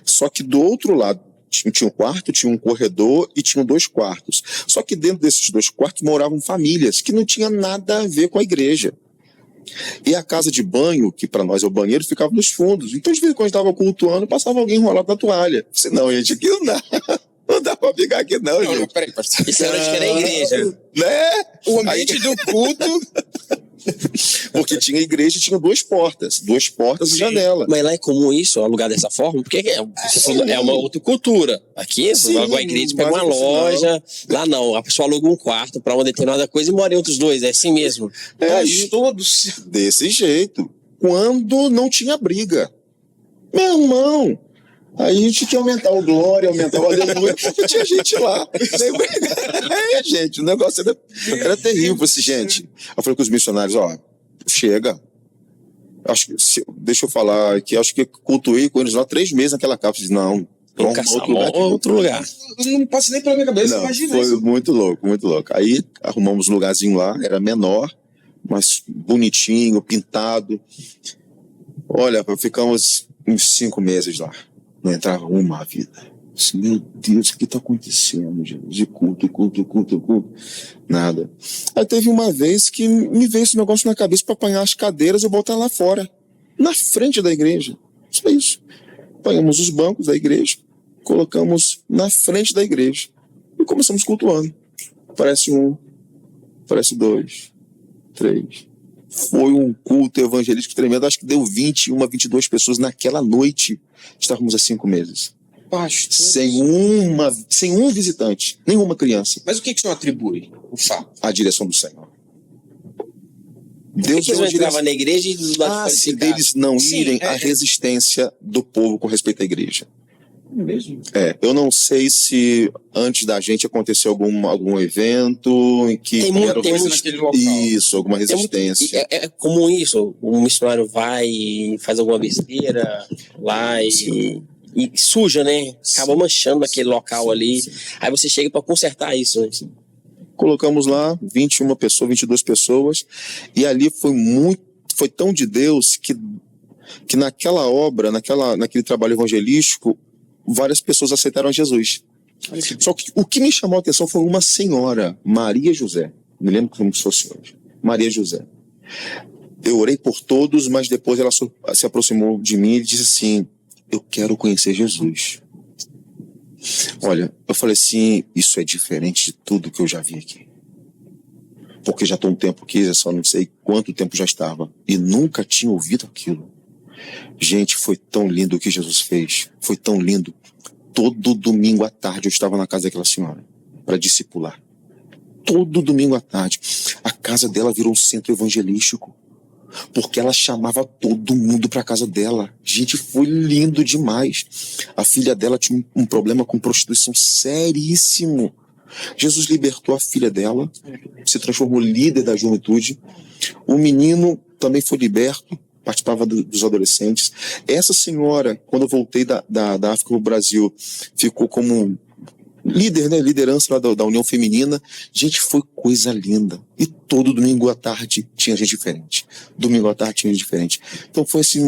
Só que do outro lado tinha um quarto, tinha um corredor e tinham 2 quartos. Só que dentro desses 2 quartos moravam famílias que não tinham nada a ver com a igreja. E a casa de banho, que para nós é o banheiro, ficava nos fundos. Então, de vez em quando estava cultuando, passava alguém enrolado na toalha. Eu disse, não, gente, aqui não dá. Não dá pra ficar aqui, não, gente. Não, peraí, pastor. Isso era onde que era a igreja. Né? O ambiente do culto. Porque tinha igreja e tinha duas portas e janela. Mas lá é comum isso, alugar dessa forma? Porque você falou, é uma outra cultura. Aqui, você vai a igreja, pega uma loja. Lá não, a pessoa aluga um quarto para uma determinada coisa e mora em outros dois. É assim mesmo. Todos. Desse jeito. Quando não tinha briga. Meu irmão, aí a gente tinha que aumentar o glória, aumentar o aleluia, porque tinha gente lá. Gente, o negócio era terrível. Eu falei assim, gente. Eu falei com os missionários, chega. Acho que, deixa eu falar aqui, acho que cultuei com eles lá 3 meses naquela casa. Eu disse, não, outro lugar. Não passa nem pela minha cabeça, não, imagina foi isso. muito louco, muito louco. Aí arrumamos um lugarzinho lá, era menor, mas bonitinho, pintado. Olha, ficamos uns 5 meses lá. Não entrava uma vida. Disse, meu Deus, o que está acontecendo, gente? De culto. Nada. Aí teve uma vez que me veio esse negócio na cabeça para apanhar as cadeiras e botar lá fora, na frente da igreja. Só isso. Apanhamos os bancos da igreja, colocamos na frente da igreja e começamos cultuando. Aparece 1, aparece 2, 3. Foi um culto evangelístico tremendo. Acho que deu 21, 22 pessoas naquela noite. Estávamos há 5 meses. Pastor. Sem um visitante, nenhuma criança. Mas o que isso não atribui? O fato. A direção do Senhor. Por que eles não entravam na igreja e do lado se deles não irem, a é. resistência do povo com respeito à igreja. Mesmo? Eu não sei se antes da gente aconteceu algum evento em que Tem coisa naquele local. Isso, alguma resistência. É comum isso. Um missionário vai e faz alguma besteira lá e suja, né? Acaba manchando aquele local ali. Aí você chega para consertar isso, né? Colocamos lá 21 pessoas, 22 pessoas, e ali foi tão de Deus que naquela obra, naquele trabalho evangelístico, várias pessoas aceitaram Jesus. Só que o que me chamou a atenção foi uma senhora, Maria José. Me lembro como se fosse hoje. Maria José. Eu orei por todos, mas depois ela se aproximou de mim e disse assim, eu quero conhecer Jesus. Olha, eu falei assim, isso é diferente de tudo que eu já vi aqui. Porque já estou um tempo aqui, eu só não sei quanto tempo já estava. E nunca tinha ouvido aquilo. Gente, foi tão lindo o que Jesus fez. Foi tão lindo. Todo domingo à tarde eu estava na casa daquela senhora para discipular. Todo domingo à tarde. A casa dela virou um centro evangelístico. Porque ela chamava todo mundo para a casa dela. Gente, foi lindo demais. A filha dela tinha um problema com prostituição seríssimo. Jesus libertou a filha dela, se transformou líder da juventude. O menino também foi liberto, participava dos adolescentes. Essa senhora, quando eu voltei da África para o Brasil, ficou como líder, né? Liderança lá da União Feminina. Gente, foi coisa linda. E todo domingo à tarde tinha gente diferente. Domingo à tarde tinha gente diferente. Então foi assim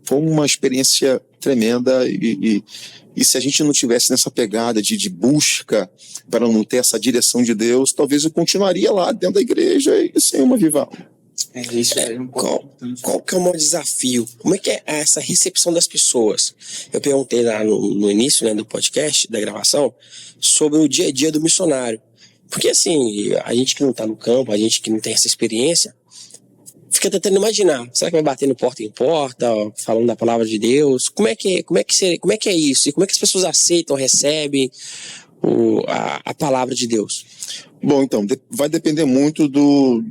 foi uma experiência tremenda e se a gente não tivesse nessa pegada de busca para não ter essa direção de Deus, talvez eu continuaria lá dentro da igreja e sem uma viva. Qual que é o maior desafio? Como é que é essa recepção das pessoas? Eu perguntei lá no início, né, do podcast, da gravação, sobre o dia a dia do missionário. Porque assim, a gente que não está no campo, a gente que não tem essa experiência, fica tentando imaginar. Será que vai batendo porta em porta, falando da palavra de Deus? Como é que é isso? E como é que as pessoas aceitam, recebem a palavra de Deus? Bom, então, vai depender muito do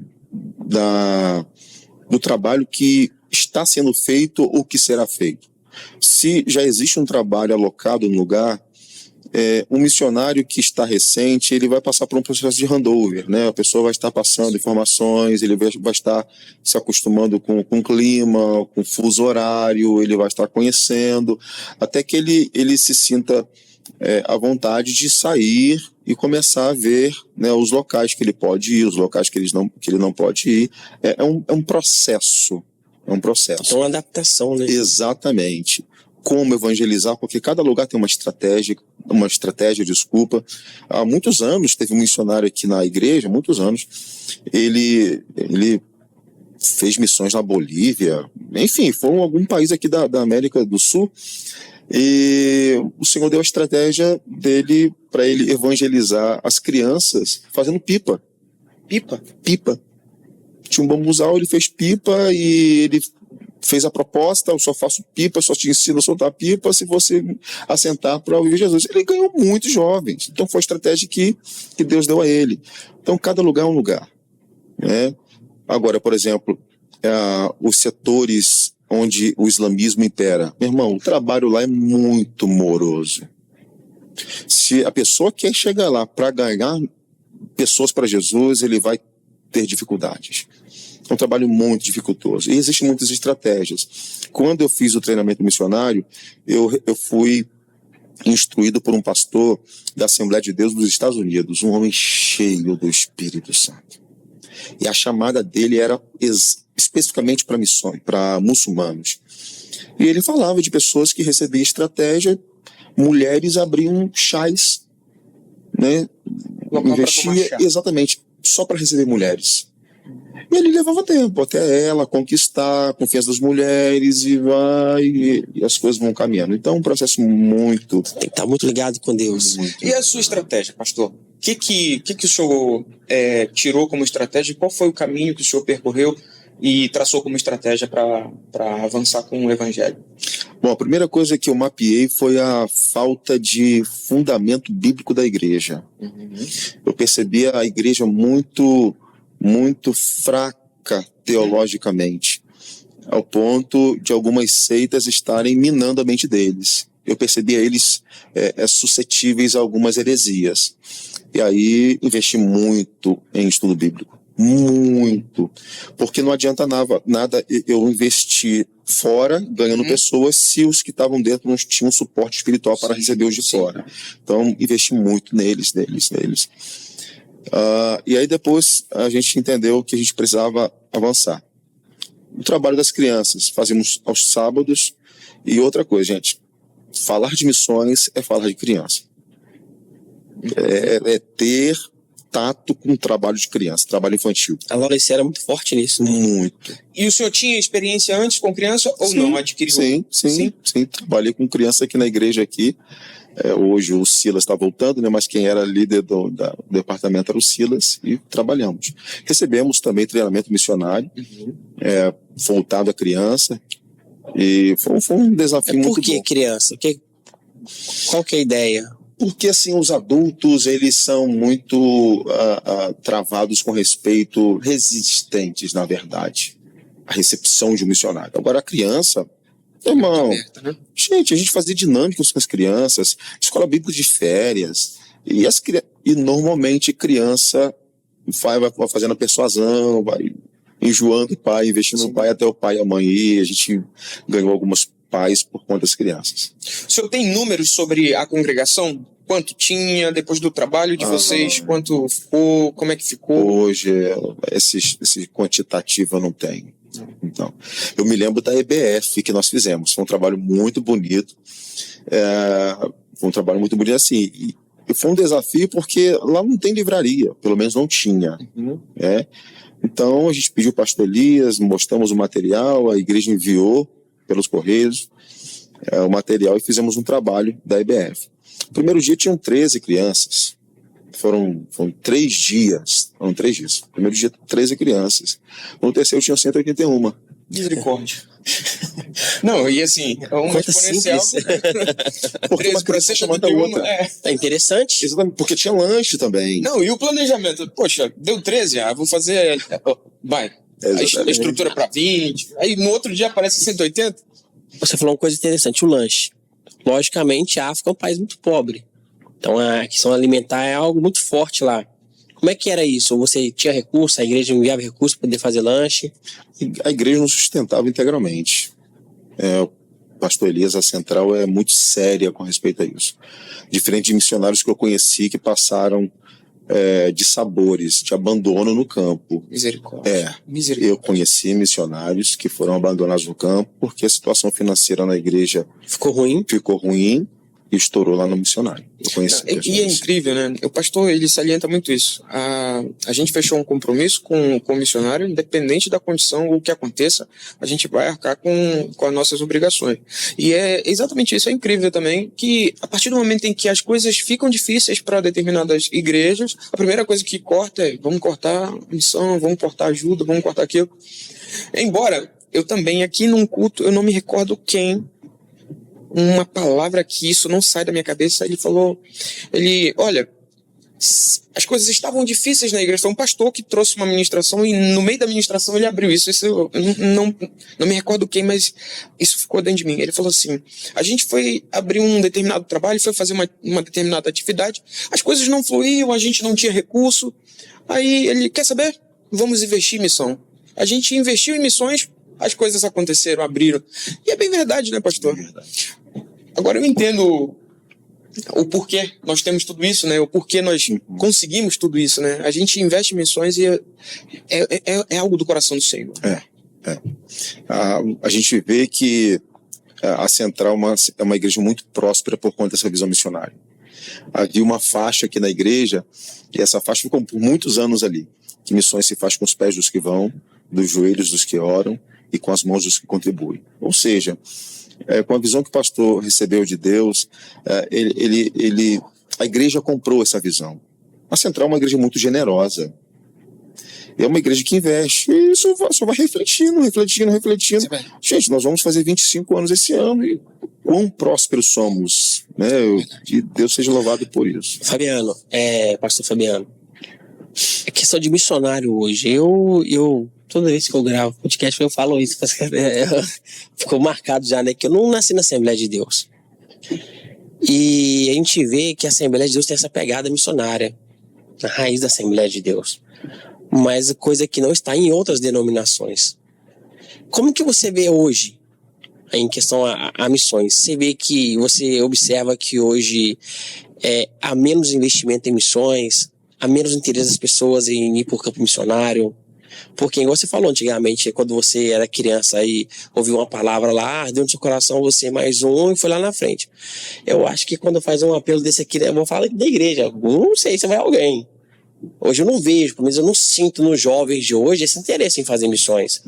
trabalho que está sendo feito ou que será feito. Se já existe um trabalho alocado no lugar, um missionário que está recente, ele vai passar por um processo de handover, né? A pessoa vai estar passando informações, ele vai estar se acostumando com o clima, com o fuso horário, ele vai estar conhecendo, até que ele se sinta à vontade de sair e começar a ver, né, os locais que ele pode ir, os locais que ele não pode ir. É um processo. É um processo. Então, uma adaptação, né? Exatamente. Como evangelizar, porque cada lugar tem uma estratégia, Há muitos anos, teve um missionário aqui na igreja, muitos anos, ele fez missões na Bolívia, enfim, foi em algum país aqui da América do Sul, e o Senhor deu a estratégia dele para ele evangelizar as crianças fazendo pipa. Pipa. Tinha um bambuzal, ele fez pipa e ele fez a proposta: eu só faço pipa, só te ensino a soltar pipa se você assentar para ouvir Jesus. Ele ganhou muitos jovens, então foi a estratégia que Deus deu a ele. Então cada lugar é um lugar, né? Agora, por exemplo, os setores onde o islamismo impera, meu irmão, o trabalho lá é muito moroso. Se a pessoa quer chegar lá para ganhar pessoas para Jesus, ele vai ter dificuldades. É um trabalho muito dificultoso. E existem muitas estratégias. Quando eu fiz o treinamento missionário, eu fui instruído por um pastor da Assembleia de Deus dos Estados Unidos, um homem cheio do Espírito Santo. E a chamada dele era especificamente para missões, para muçulmanos. E ele falava de pessoas que recebiam estratégia, mulheres abriam chás, né? Investia exatamente só para receber mulheres. E ele levava tempo até ela conquistar a confiança das mulheres e as coisas vão caminhando. Então é um processo muito... Tem que estar muito ligado com Deus. E a sua estratégia, pastor? O que o senhor tirou como estratégia? Qual foi o caminho que o senhor percorreu e traçou como estratégia para avançar com o evangelho? Bom, a primeira coisa que eu mapeei foi a falta de fundamento bíblico da igreja. Eu percebi a igreja muito fraca teologicamente, ao ponto de algumas seitas estarem minando a mente deles. Eu percebia eles suscetíveis a algumas heresias. E aí investi muito em estudo bíblico. Muito. Porque não adianta nada eu investir fora, ganhando pessoas, se os que estavam dentro não tinham suporte espiritual para receber os de fora. Então, investi muito neles. E aí depois a gente entendeu que a gente precisava avançar. O trabalho das crianças, fazemos aos sábados. E outra coisa, gente, falar de missões é falar de criança. É ter tato com o trabalho de criança, trabalho infantil. A Loreci era muito forte nisso, né? Muito. E o senhor tinha experiência antes com criança ou não? Adquiriu? Sim. Trabalhei com criança aqui na igreja aqui. Hoje o Silas está voltando, né? Mas quem era líder do departamento era o Silas e trabalhamos. Recebemos também treinamento missionário, voltado à criança, e foi um desafio muito bom. Por que criança? Qual que é a ideia? Porque assim, os adultos, eles são muito travados com respeito, resistentes, na verdade, à recepção de um missionário. Agora a criança... Irmão, né? Gente, a gente fazia dinâmicas com as crianças, escola bíblica de férias, e normalmente criança vai fazendo a persuasão, vai enjoando o pai, investindo no pai até o pai e a mãe ir. A gente ganhou alguns pais por conta das crianças. O senhor tem números sobre a congregação? Quanto tinha depois do trabalho de vocês? Quanto ficou? Como é que ficou? Hoje, esse quantitativo eu não tenho. Então, eu me lembro da EBF que nós fizemos. Foi um trabalho muito bonito. Foi um trabalho muito bonito assim. E foi um desafio porque lá não tem livraria, pelo menos não tinha. Então a gente pediu o pastor Elias, mostramos o material, a igreja enviou pelos correios o material e fizemos um trabalho da EBF. No primeiro dia tinham 13 crianças. Foram 3 dias. Foram 3 dias. No primeiro dia, 13 crianças. No terceiro, tinham 181. Misericórdia. Não, e assim, é uma exponencial. 13 para 181. É interessante. Exatamente, porque tinha lanche também. Não, e o planejamento? Poxa, deu 13, vou fazer. Vai. A estrutura para 20. Aí no outro dia aparece 180. Você falou uma coisa interessante, o lanche. Logicamente, a África é um país muito pobre. Então a questão alimentar é algo muito forte lá. Como é que era isso? Você tinha recurso, a igreja enviava recurso para poder fazer lanche? A igreja não sustentava integralmente. O pastor Elias, a central, é muito séria com respeito a isso. Diferente de missionários que eu conheci que passaram de sabores, de abandono no campo. Misericórdia. Eu conheci missionários que foram abandonados no campo porque a situação financeira na igreja ficou ruim e estourou lá no missionário. Eu conheci E é incrível, né? O pastor, ele salienta muito isso. A gente fechou um compromisso com o missionário, independente da condição ou o que aconteça, a gente vai arcar com as nossas obrigações. E é exatamente isso, é incrível também, que a partir do momento em que as coisas ficam difíceis para determinadas igrejas, a primeira coisa que corta é, vamos cortar a missão, vamos cortar ajuda, vamos cortar aquilo. Embora eu também, aqui num culto, eu não me recordo quem, uma palavra que isso não sai da minha cabeça, olha, as coisas estavam difíceis na igreja, foi um pastor que trouxe uma ministração e no meio da ministração ele abriu isso eu não me recordo quem, mas isso ficou dentro de mim. Ele falou assim, a gente foi abrir um determinado trabalho, foi fazer uma determinada atividade, as coisas não fluíam, a gente não tinha recurso, aí ele, quer saber? Vamos investir em missão. A gente investiu em missões, as coisas aconteceram, abriram. E é bem verdade, né, pastor? É verdade. Agora eu entendo o porquê nós temos tudo isso, né? O porquê nós conseguimos tudo isso, né? A gente investe em missões e é algo do coração do Senhor. A gente vê que a Central é uma igreja muito próspera por conta dessa visão missionária. Havia uma faixa aqui na igreja, e essa faixa ficou por muitos anos ali, que missões se faz com os pés dos que vão, dos joelhos dos que oram e com as mãos dos que contribuem. Ou seja, com a visão que o pastor recebeu de Deus, a igreja comprou essa visão. A Central é uma igreja muito generosa. É uma igreja que investe. E isso só vai refletindo. Gente, nós vamos fazer 25 anos esse ano e quão prósperos somos. Né? Que Deus seja louvado por isso. Fabiano, pastor Fabiano, é questão de missionário hoje. Eu toda vez que eu gravo podcast, eu falo isso. Ficou marcado já, né? Que eu não nasci na Assembleia de Deus. E a gente vê que a Assembleia de Deus tem essa pegada missionária, a raiz da Assembleia de Deus. Mas coisa que não está em outras denominações. Como que você vê hoje, em questão a missões? Você observa que hoje há menos investimento em missões, há menos interesse das pessoas em ir por campo missionário? Porque, igual você falou antigamente, quando você era criança e ouviu uma palavra lá, deu no seu coração você mais um e foi lá na frente. Eu acho que quando faz um apelo desse aqui, eu vou falar da igreja, não sei se vai alguém. Hoje eu não vejo, pelo menos eu não sinto nos jovens de hoje esse interesse em fazer missões.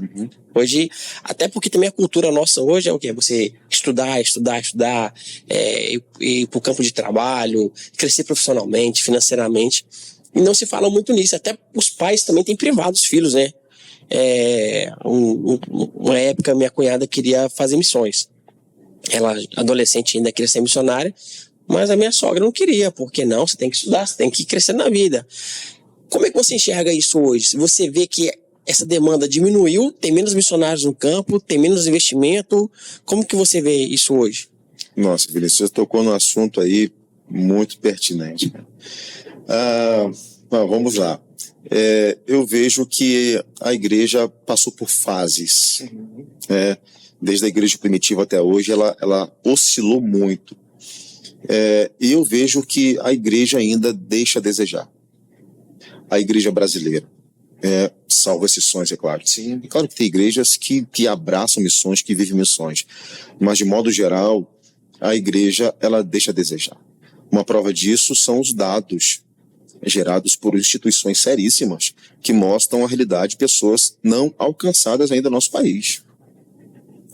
Hoje, até porque também a cultura nossa hoje é o quê? Você estudar, ir para o campo de trabalho, crescer profissionalmente, financeiramente. E não se fala muito nisso. Até os pais também têm privado os filhos, né? Uma época minha cunhada queria fazer missões. Ela, adolescente, ainda queria ser missionária, mas a minha sogra não queria. Por que não? Você tem que estudar, você tem que crescer na vida. Como é que você enxerga isso hoje? Você vê que essa demanda diminuiu, tem menos missionários no campo, tem menos investimento. Como que você vê isso hoje? Nossa, Vinícius, você tocou num assunto aí muito pertinente. Vamos lá. Eu vejo que a igreja passou por fases. Desde a igreja primitiva até hoje, ela oscilou muito. E eu vejo que a igreja ainda deixa a desejar. A igreja brasileira. Salvo exceções, é claro. Sim. Claro que tem igrejas que abraçam missões, que vivem missões. Mas, de modo geral, a igreja ela deixa a desejar. Uma prova disso são os dados gerados por instituições seríssimas que mostram a realidade de pessoas não alcançadas ainda no nosso país.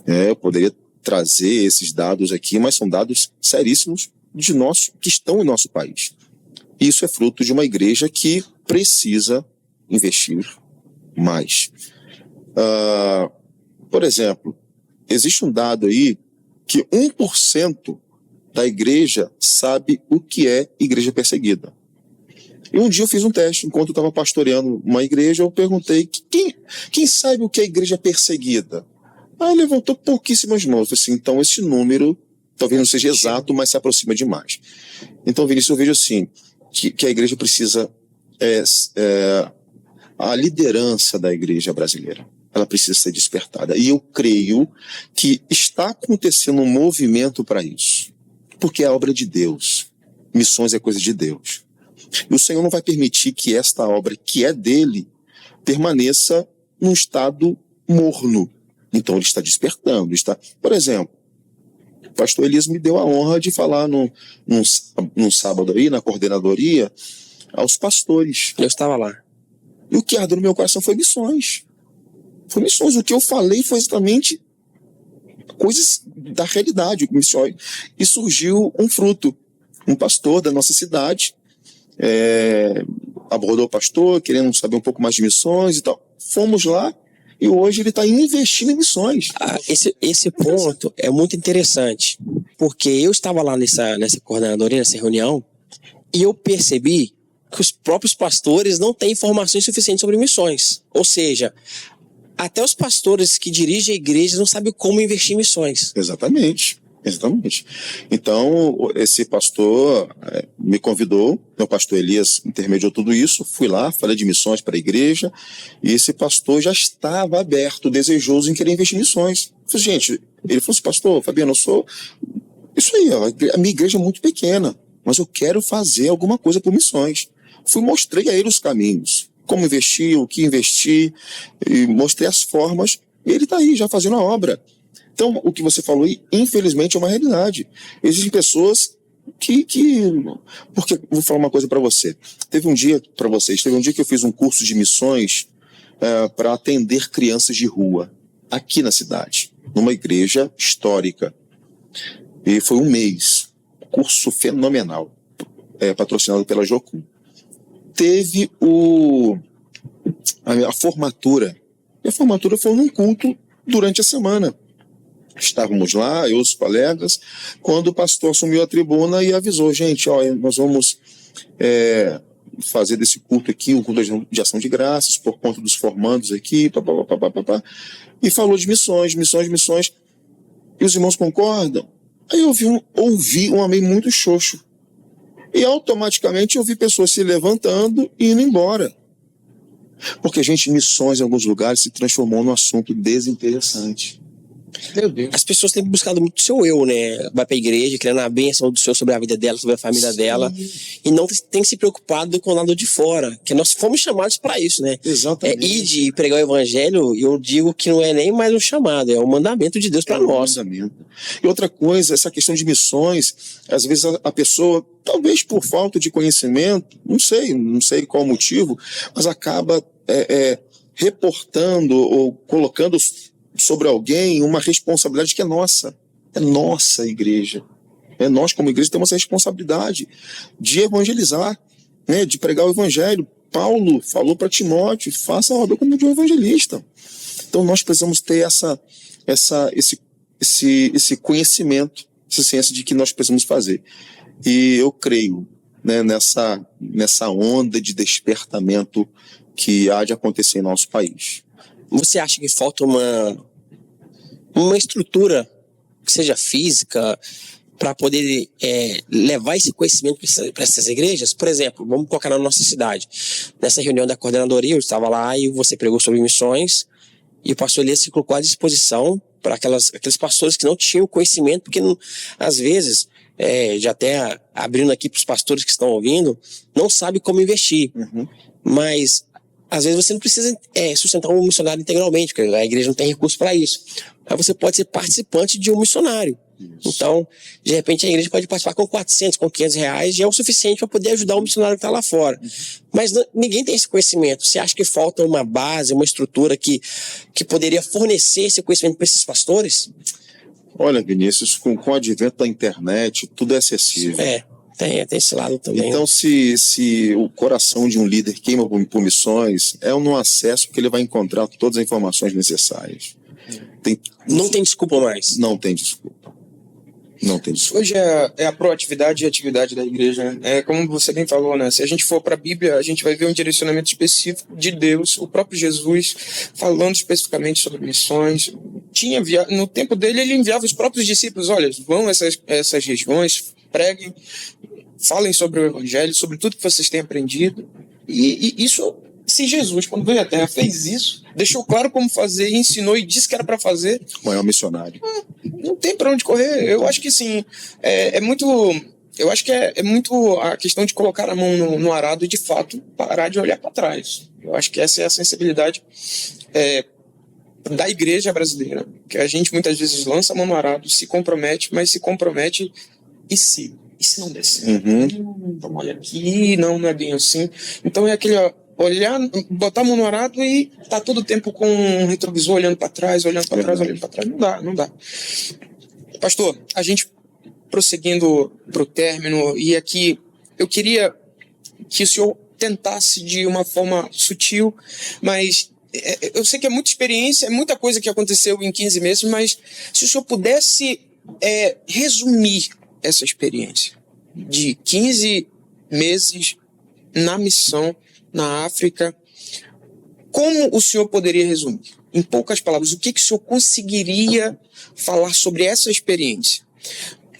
Eu poderia trazer esses dados aqui, mas são dados seríssimos que estão em nosso país. Isso é fruto de uma igreja que precisa investir mais. Por exemplo, existe um dado aí que 1% da igreja sabe o que é igreja perseguida. E um dia eu fiz um teste, enquanto eu estava pastoreando uma igreja, eu perguntei, quem sabe o que é igreja perseguida? Aí levantou pouquíssimas mãos. Eu falei assim, então esse número talvez não seja exato, mas se aproxima demais. Então, Vinícius, eu vejo assim, que a igreja precisa, a liderança da igreja brasileira, ela precisa ser despertada. E eu creio que está acontecendo um movimento para isso. Porque é obra de Deus. Missões é coisa de Deus. E o Senhor não vai permitir que esta obra, que é dele, permaneça num estado morno. Então ele está despertando. Por exemplo, O pastor Elias me deu a honra de falar num sábado aí, na coordenadoria, aos pastores. Eu estava lá. E o que ardeu no meu coração foi missões. Foi missões. O que eu falei foi exatamente coisas da realidade, missões. E surgiu um fruto. Um pastor da nossa cidade abordou o pastor, querendo saber um pouco mais de missões e tal. Fomos lá e hoje ele está investindo em missões. Esse ponto é muito interessante, porque eu estava lá nessa coordenadoria, nessa reunião, e eu percebi que os próprios pastores não têm informações suficientes sobre missões. Ou seja, até os pastores que dirigem a igreja não sabem como investir em missões. Exatamente. Então, esse pastor me convidou, meu pastor Elias intermediou tudo isso, fui lá, falei de missões para a igreja, e esse pastor já estava aberto, desejoso em querer investir em missões. Eu falei, gente, ele falou assim, pastor Fabiano, eu sou... Isso aí, ó, a minha igreja é muito pequena, mas eu quero fazer alguma coisa por missões. Mostrei a ele os caminhos, como investir, o que investir, e mostrei as formas, e ele está aí já fazendo a obra. Então, o que você falou aí, infelizmente, é uma realidade. Existem pessoas porque, vou falar uma coisa para você. Teve um dia que eu fiz um curso de missões para atender crianças de rua, aqui na cidade, numa igreja histórica. E foi um mês. Curso fenomenal, patrocinado pela Jocum. Teve a formatura. E a formatura foi num culto durante a semana. Estávamos lá, eu e os colegas, quando o pastor assumiu a tribuna e avisou, gente, ó, nós vamos fazer desse culto aqui um culto de ação de graças, por conta dos formandos aqui, e falou de missões. E os irmãos concordam? Aí eu ouvi um amém muito xoxo. E automaticamente eu vi pessoas se levantando e indo embora. Porque, gente, missões em alguns lugares se transformou num assunto desinteressante. Meu Deus. As pessoas têm buscado muito o seu eu, né? Vai pra igreja, querendo a bênção do Senhor sobre a vida dela, sobre a família dela. E não tem se preocupado com o lado de fora. Que nós fomos chamados para isso, né? Exatamente. Ir de pregar o evangelho, eu digo que não é nem mais um chamado, é um mandamento de Deus para nós. E outra coisa, essa questão de missões, às vezes a pessoa, talvez por falta de conhecimento, não sei qual o motivo, mas acaba reportando ou colocando sobre alguém uma responsabilidade que é nossa. É nossa igreja. Nós, como igreja, temos a responsabilidade de evangelizar, né, de pregar o evangelho. Paulo falou para Timóteo, faça a obra como de um evangelista. Então nós precisamos ter esse conhecimento, essa ciência de que nós precisamos fazer. E eu creio, né, nessa onda de despertamento que há de acontecer em nosso país. Você acha que falta uma estrutura que seja física para poder levar esse conhecimento para essas igrejas? Por exemplo, vamos colocar na nossa cidade. Nessa reunião da coordenadoria, eu estava lá e você pregou sobre missões e o pastor Elias se colocou à disposição para aqueles pastores que não tinham conhecimento, porque às vezes, já até abrindo aqui para os pastores que estão ouvindo, não sabe como investir. Uhum. Mas às vezes você não precisa sustentar um missionário integralmente, porque a igreja não tem recurso para isso. Mas você pode ser participante de um missionário. Isso. Então, de repente, a igreja pode participar com 400, com 500 reais, já é o suficiente para poder ajudar o missionário que está lá fora. Uhum. Mas ninguém tem esse conhecimento. Você acha que falta uma base, uma estrutura que poderia fornecer esse conhecimento para esses pastores? Olha, Vinícius, com o advento da internet, tudo é acessível. Tem esse lado também. Então, se o coração de um líder queima por missões, é no acesso que ele vai encontrar todas as informações necessárias. Não tem desculpa mais. Não tem desculpa. Hoje é a proatividade e a atividade da igreja, né? Como você bem falou, né? Se a gente for para a Bíblia, a gente vai ver um direcionamento específico de Deus, o próprio Jesus falando especificamente sobre missões. No tempo dele, ele enviava os próprios discípulos, olha, vão essas regiões, preguem, falem sobre o evangelho, sobre tudo que vocês têm aprendido. E isso, se Jesus, quando veio à Terra, fez isso, deixou claro como fazer, ensinou e disse que era para fazer. O maior missionário. Não tem para onde correr. Eu acho que sim, eu acho que é muito a questão de colocar a mão no arado e, de fato, parar de olhar para trás. Eu acho que essa é a sensibilidade da igreja brasileira, que a gente muitas vezes lança a mão no arado, se compromete, mas se compromete e se não der certo? Vamos olhar aqui, não é bem assim. Então é aquele olhar, botar a mão no arado e tá todo o tempo com um retrovisor olhando para trás, olhando para trás. Não dá. Pastor, a gente prosseguindo para o término, e aqui eu queria que o senhor tentasse de uma forma sutil, mas eu sei que é muita experiência, é muita coisa que aconteceu em 15 meses, mas se o senhor pudesse resumir essa experiência de 15 meses na missão na África, como o senhor poderia resumir? Em poucas palavras, o que o senhor conseguiria falar sobre essa experiência?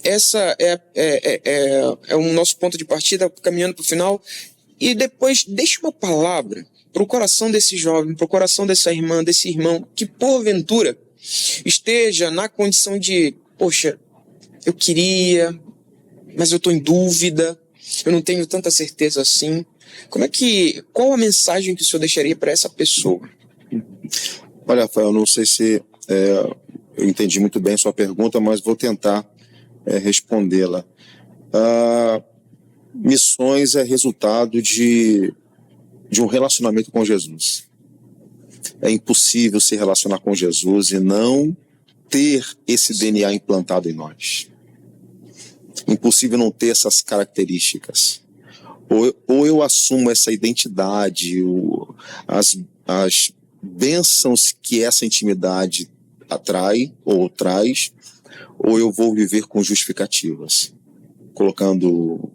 Essa é o nosso ponto de partida, caminhando para o final. E depois, deixe uma palavra para o coração desse jovem, para o coração dessa irmã, desse irmão, que porventura esteja na condição de, poxa, eu queria, mas eu estou em dúvida, eu não tenho tanta certeza assim. Qual a mensagem que o senhor deixaria para essa pessoa? Olha, Rafael, não sei se eu entendi muito bem a sua pergunta, mas vou tentar respondê-la. Missões é resultado de um relacionamento com Jesus. É impossível se relacionar com Jesus e não ter esse DNA implantado em nós. Impossível não ter essas características. Ou eu assumo essa identidade, as bênçãos que essa intimidade atrai ou traz, ou eu vou viver com justificativas, colocando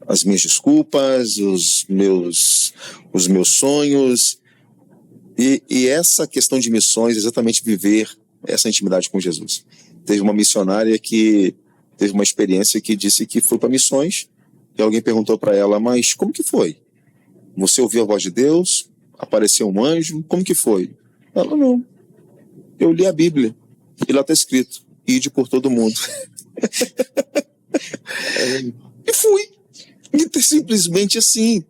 as minhas desculpas, os meus sonhos, e essa questão de missões é exatamente viver essa intimidade com Jesus. Teve uma missionária que teve uma experiência que disse que foi para missões, e alguém perguntou para ela, mas como que foi? Você ouviu a voz de Deus? Apareceu um anjo? Como que foi? Ela, não. Eu li a Bíblia, e lá está escrito, ide por todo mundo. E fui. E simplesmente assim.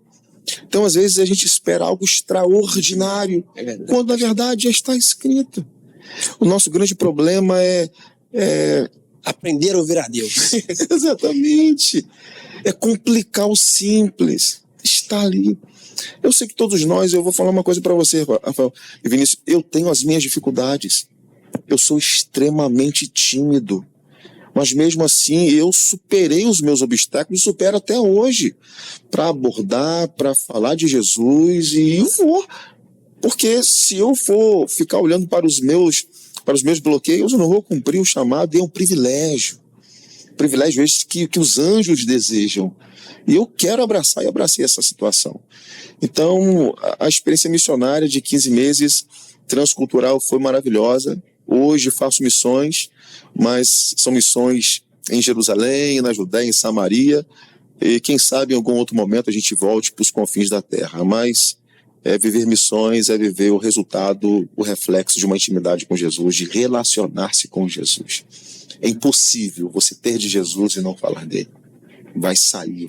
Então, às vezes, a gente espera algo extraordinário, quando, na verdade, já está escrito. O nosso grande problema é aprender a ouvir a Deus. Exatamente. É complicar o simples. Está ali. Eu sei que todos nós, eu vou falar uma coisa para você, Rafael e Vinícius, eu tenho as minhas dificuldades. Eu sou extremamente tímido. Mas mesmo assim, eu superei os meus obstáculos, supero até hoje, para abordar, para falar de Jesus, e eu vou. Porque se eu for ficar olhando para os meus bloqueios, eu não vou cumprir o chamado, e é um privilégio. Privilégio esse que os anjos desejam. E eu quero abraçar, e abracei essa situação. Então, a experiência missionária de 15 meses, transcultural, foi maravilhosa. Hoje faço missões, mas são missões em Jerusalém, na Judéia, em Samaria, e quem sabe em algum outro momento a gente volte para os confins da terra. Mas viver missões é viver o resultado, o reflexo de uma intimidade com Jesus, de relacionar-se com Jesus. É impossível você ter de Jesus e não falar dele. Vai sair,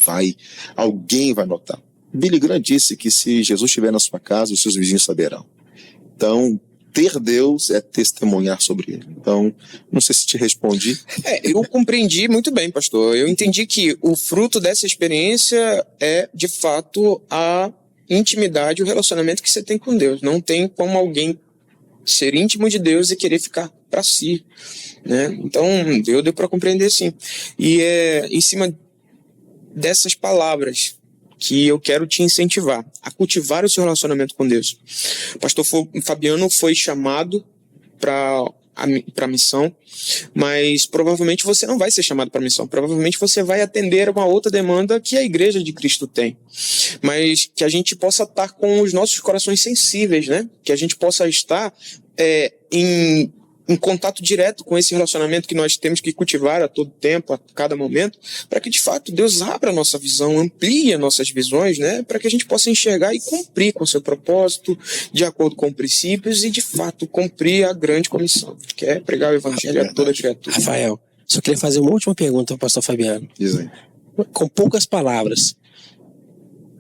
alguém vai notar. Billy Graham disse que se Jesus estiver na sua casa, os seus vizinhos saberão. Então, ter Deus é testemunhar sobre ele. Então, não sei se te respondi. Eu compreendi muito bem, pastor. Eu entendi que o fruto dessa experiência é, de fato, a intimidade, o relacionamento que você tem com Deus. Não tem como alguém ser íntimo de Deus e querer ficar para si, né? Então, deu para compreender, sim. E é em cima dessas palavras que eu quero te incentivar a cultivar o seu relacionamento com Deus. O pastor Fabiano foi chamado para a missão, mas provavelmente você não vai ser chamado para a missão. Provavelmente você vai atender uma outra demanda que a Igreja de Cristo tem. Mas que a gente possa estar com os nossos corações sensíveis, né? Que a gente possa estar em contato direto com esse relacionamento que nós temos que cultivar a todo tempo, a cada momento, para que de fato Deus abra a nossa visão, amplie as nossas visões, né? Para que a gente possa enxergar e cumprir com o seu propósito, de acordo com princípios, e de fato cumprir a grande comissão, que é pregar o evangelho a toda criatura. Rafael, só queria fazer uma última pergunta ao pastor Fabiano. Diz aí. Com poucas palavras,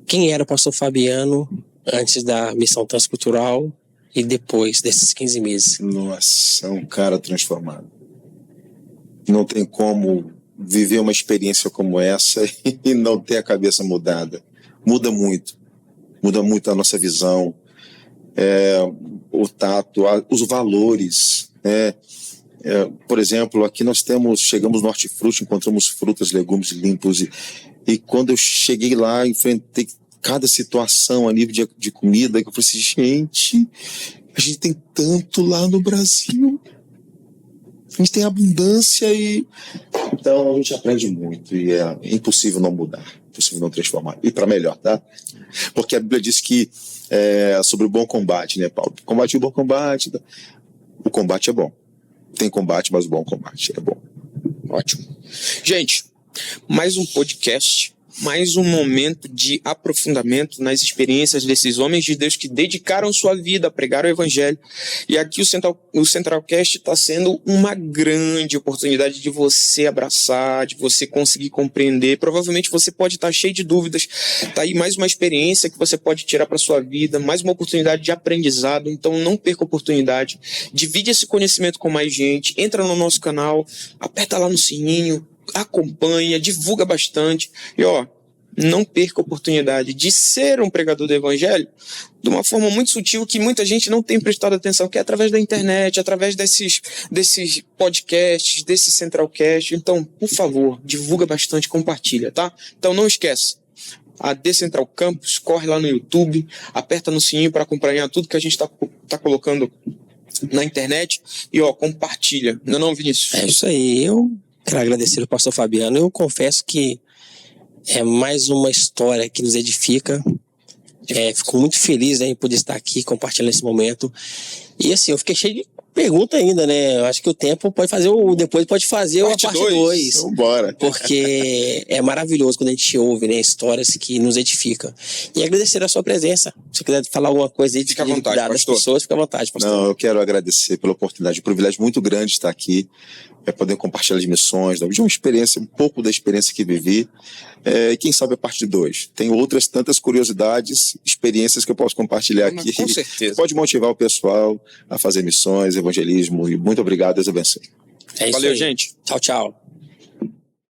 quem era o pastor Fabiano antes da missão transcultural e depois desses 15 meses? Nossa, é um cara transformado. Não tem como viver uma experiência como essa e não ter a cabeça mudada. Muda muito a nossa visão, o tato, os valores, né? Por exemplo, aqui chegamos no Hortifruti, encontramos frutas, legumes limpos, e quando eu cheguei lá, enfrentei cada situação a nível de comida, que eu falei assim, gente, a gente tem tanto lá no Brasil, a gente tem abundância, e então a gente aprende muito, e é impossível não mudar, impossível não transformar, e para melhor, tá? Porque a Bíblia diz que sobre o bom combate, né, Paulo? Combate o bom combate, o combate é bom. Tem combate, mas o bom combate é bom. Ótimo. Gente, mais um podcast, mais um momento de aprofundamento nas experiências desses homens de Deus que dedicaram sua vida a pregar o Evangelho. E aqui o Centralcast está sendo uma grande oportunidade de você abraçar, de você conseguir compreender. Provavelmente você pode estar cheio de dúvidas. Está aí mais uma experiência que você pode tirar para sua vida, mais uma oportunidade de aprendizado. Então não perca a oportunidade. Divide esse conhecimento com mais gente. Entra no nosso canal, aperta lá no sininho, acompanha, divulga bastante e não perca a oportunidade de ser um pregador do Evangelho de uma forma muito sutil que muita gente não tem prestado atenção, que é através da internet, através desses podcasts, desse Centralcast. Então, por favor, divulga bastante, compartilha, tá? Então não esquece, a Decentral Campus, corre lá no YouTube, aperta no sininho para acompanhar tudo que a gente tá colocando na internet e compartilha. Não, Vinícius? É isso aí, eu quero agradecer ao pastor Fabiano. Eu confesso que é mais uma história que nos edifica. Fico muito feliz, né, em poder estar aqui compartilhando esse momento. E assim, eu fiquei cheio de pergunta ainda, né? Eu acho que o tempo depois pode fazer a parte 2. Então, bora. Porque é maravilhoso quando a gente ouve, né, histórias que nos edificam. E agradecer a sua presença. Se você quiser falar alguma coisa aí, fica à vontade, das pessoas, fica à vontade, pastor. Não, eu quero agradecer pela oportunidade, um privilégio muito grande estar aqui, poder compartilhar as missões, de uma experiência, um pouco da experiência que vivi, e quem sabe a parte 2. Tem outras tantas curiosidades, experiências que eu posso compartilhar aqui. Com certeza. Pode motivar o pessoal a fazer missões, evangelismo, e muito obrigado, Deus abençoe. É isso Valeu, aí. gente. Tchau, tchau.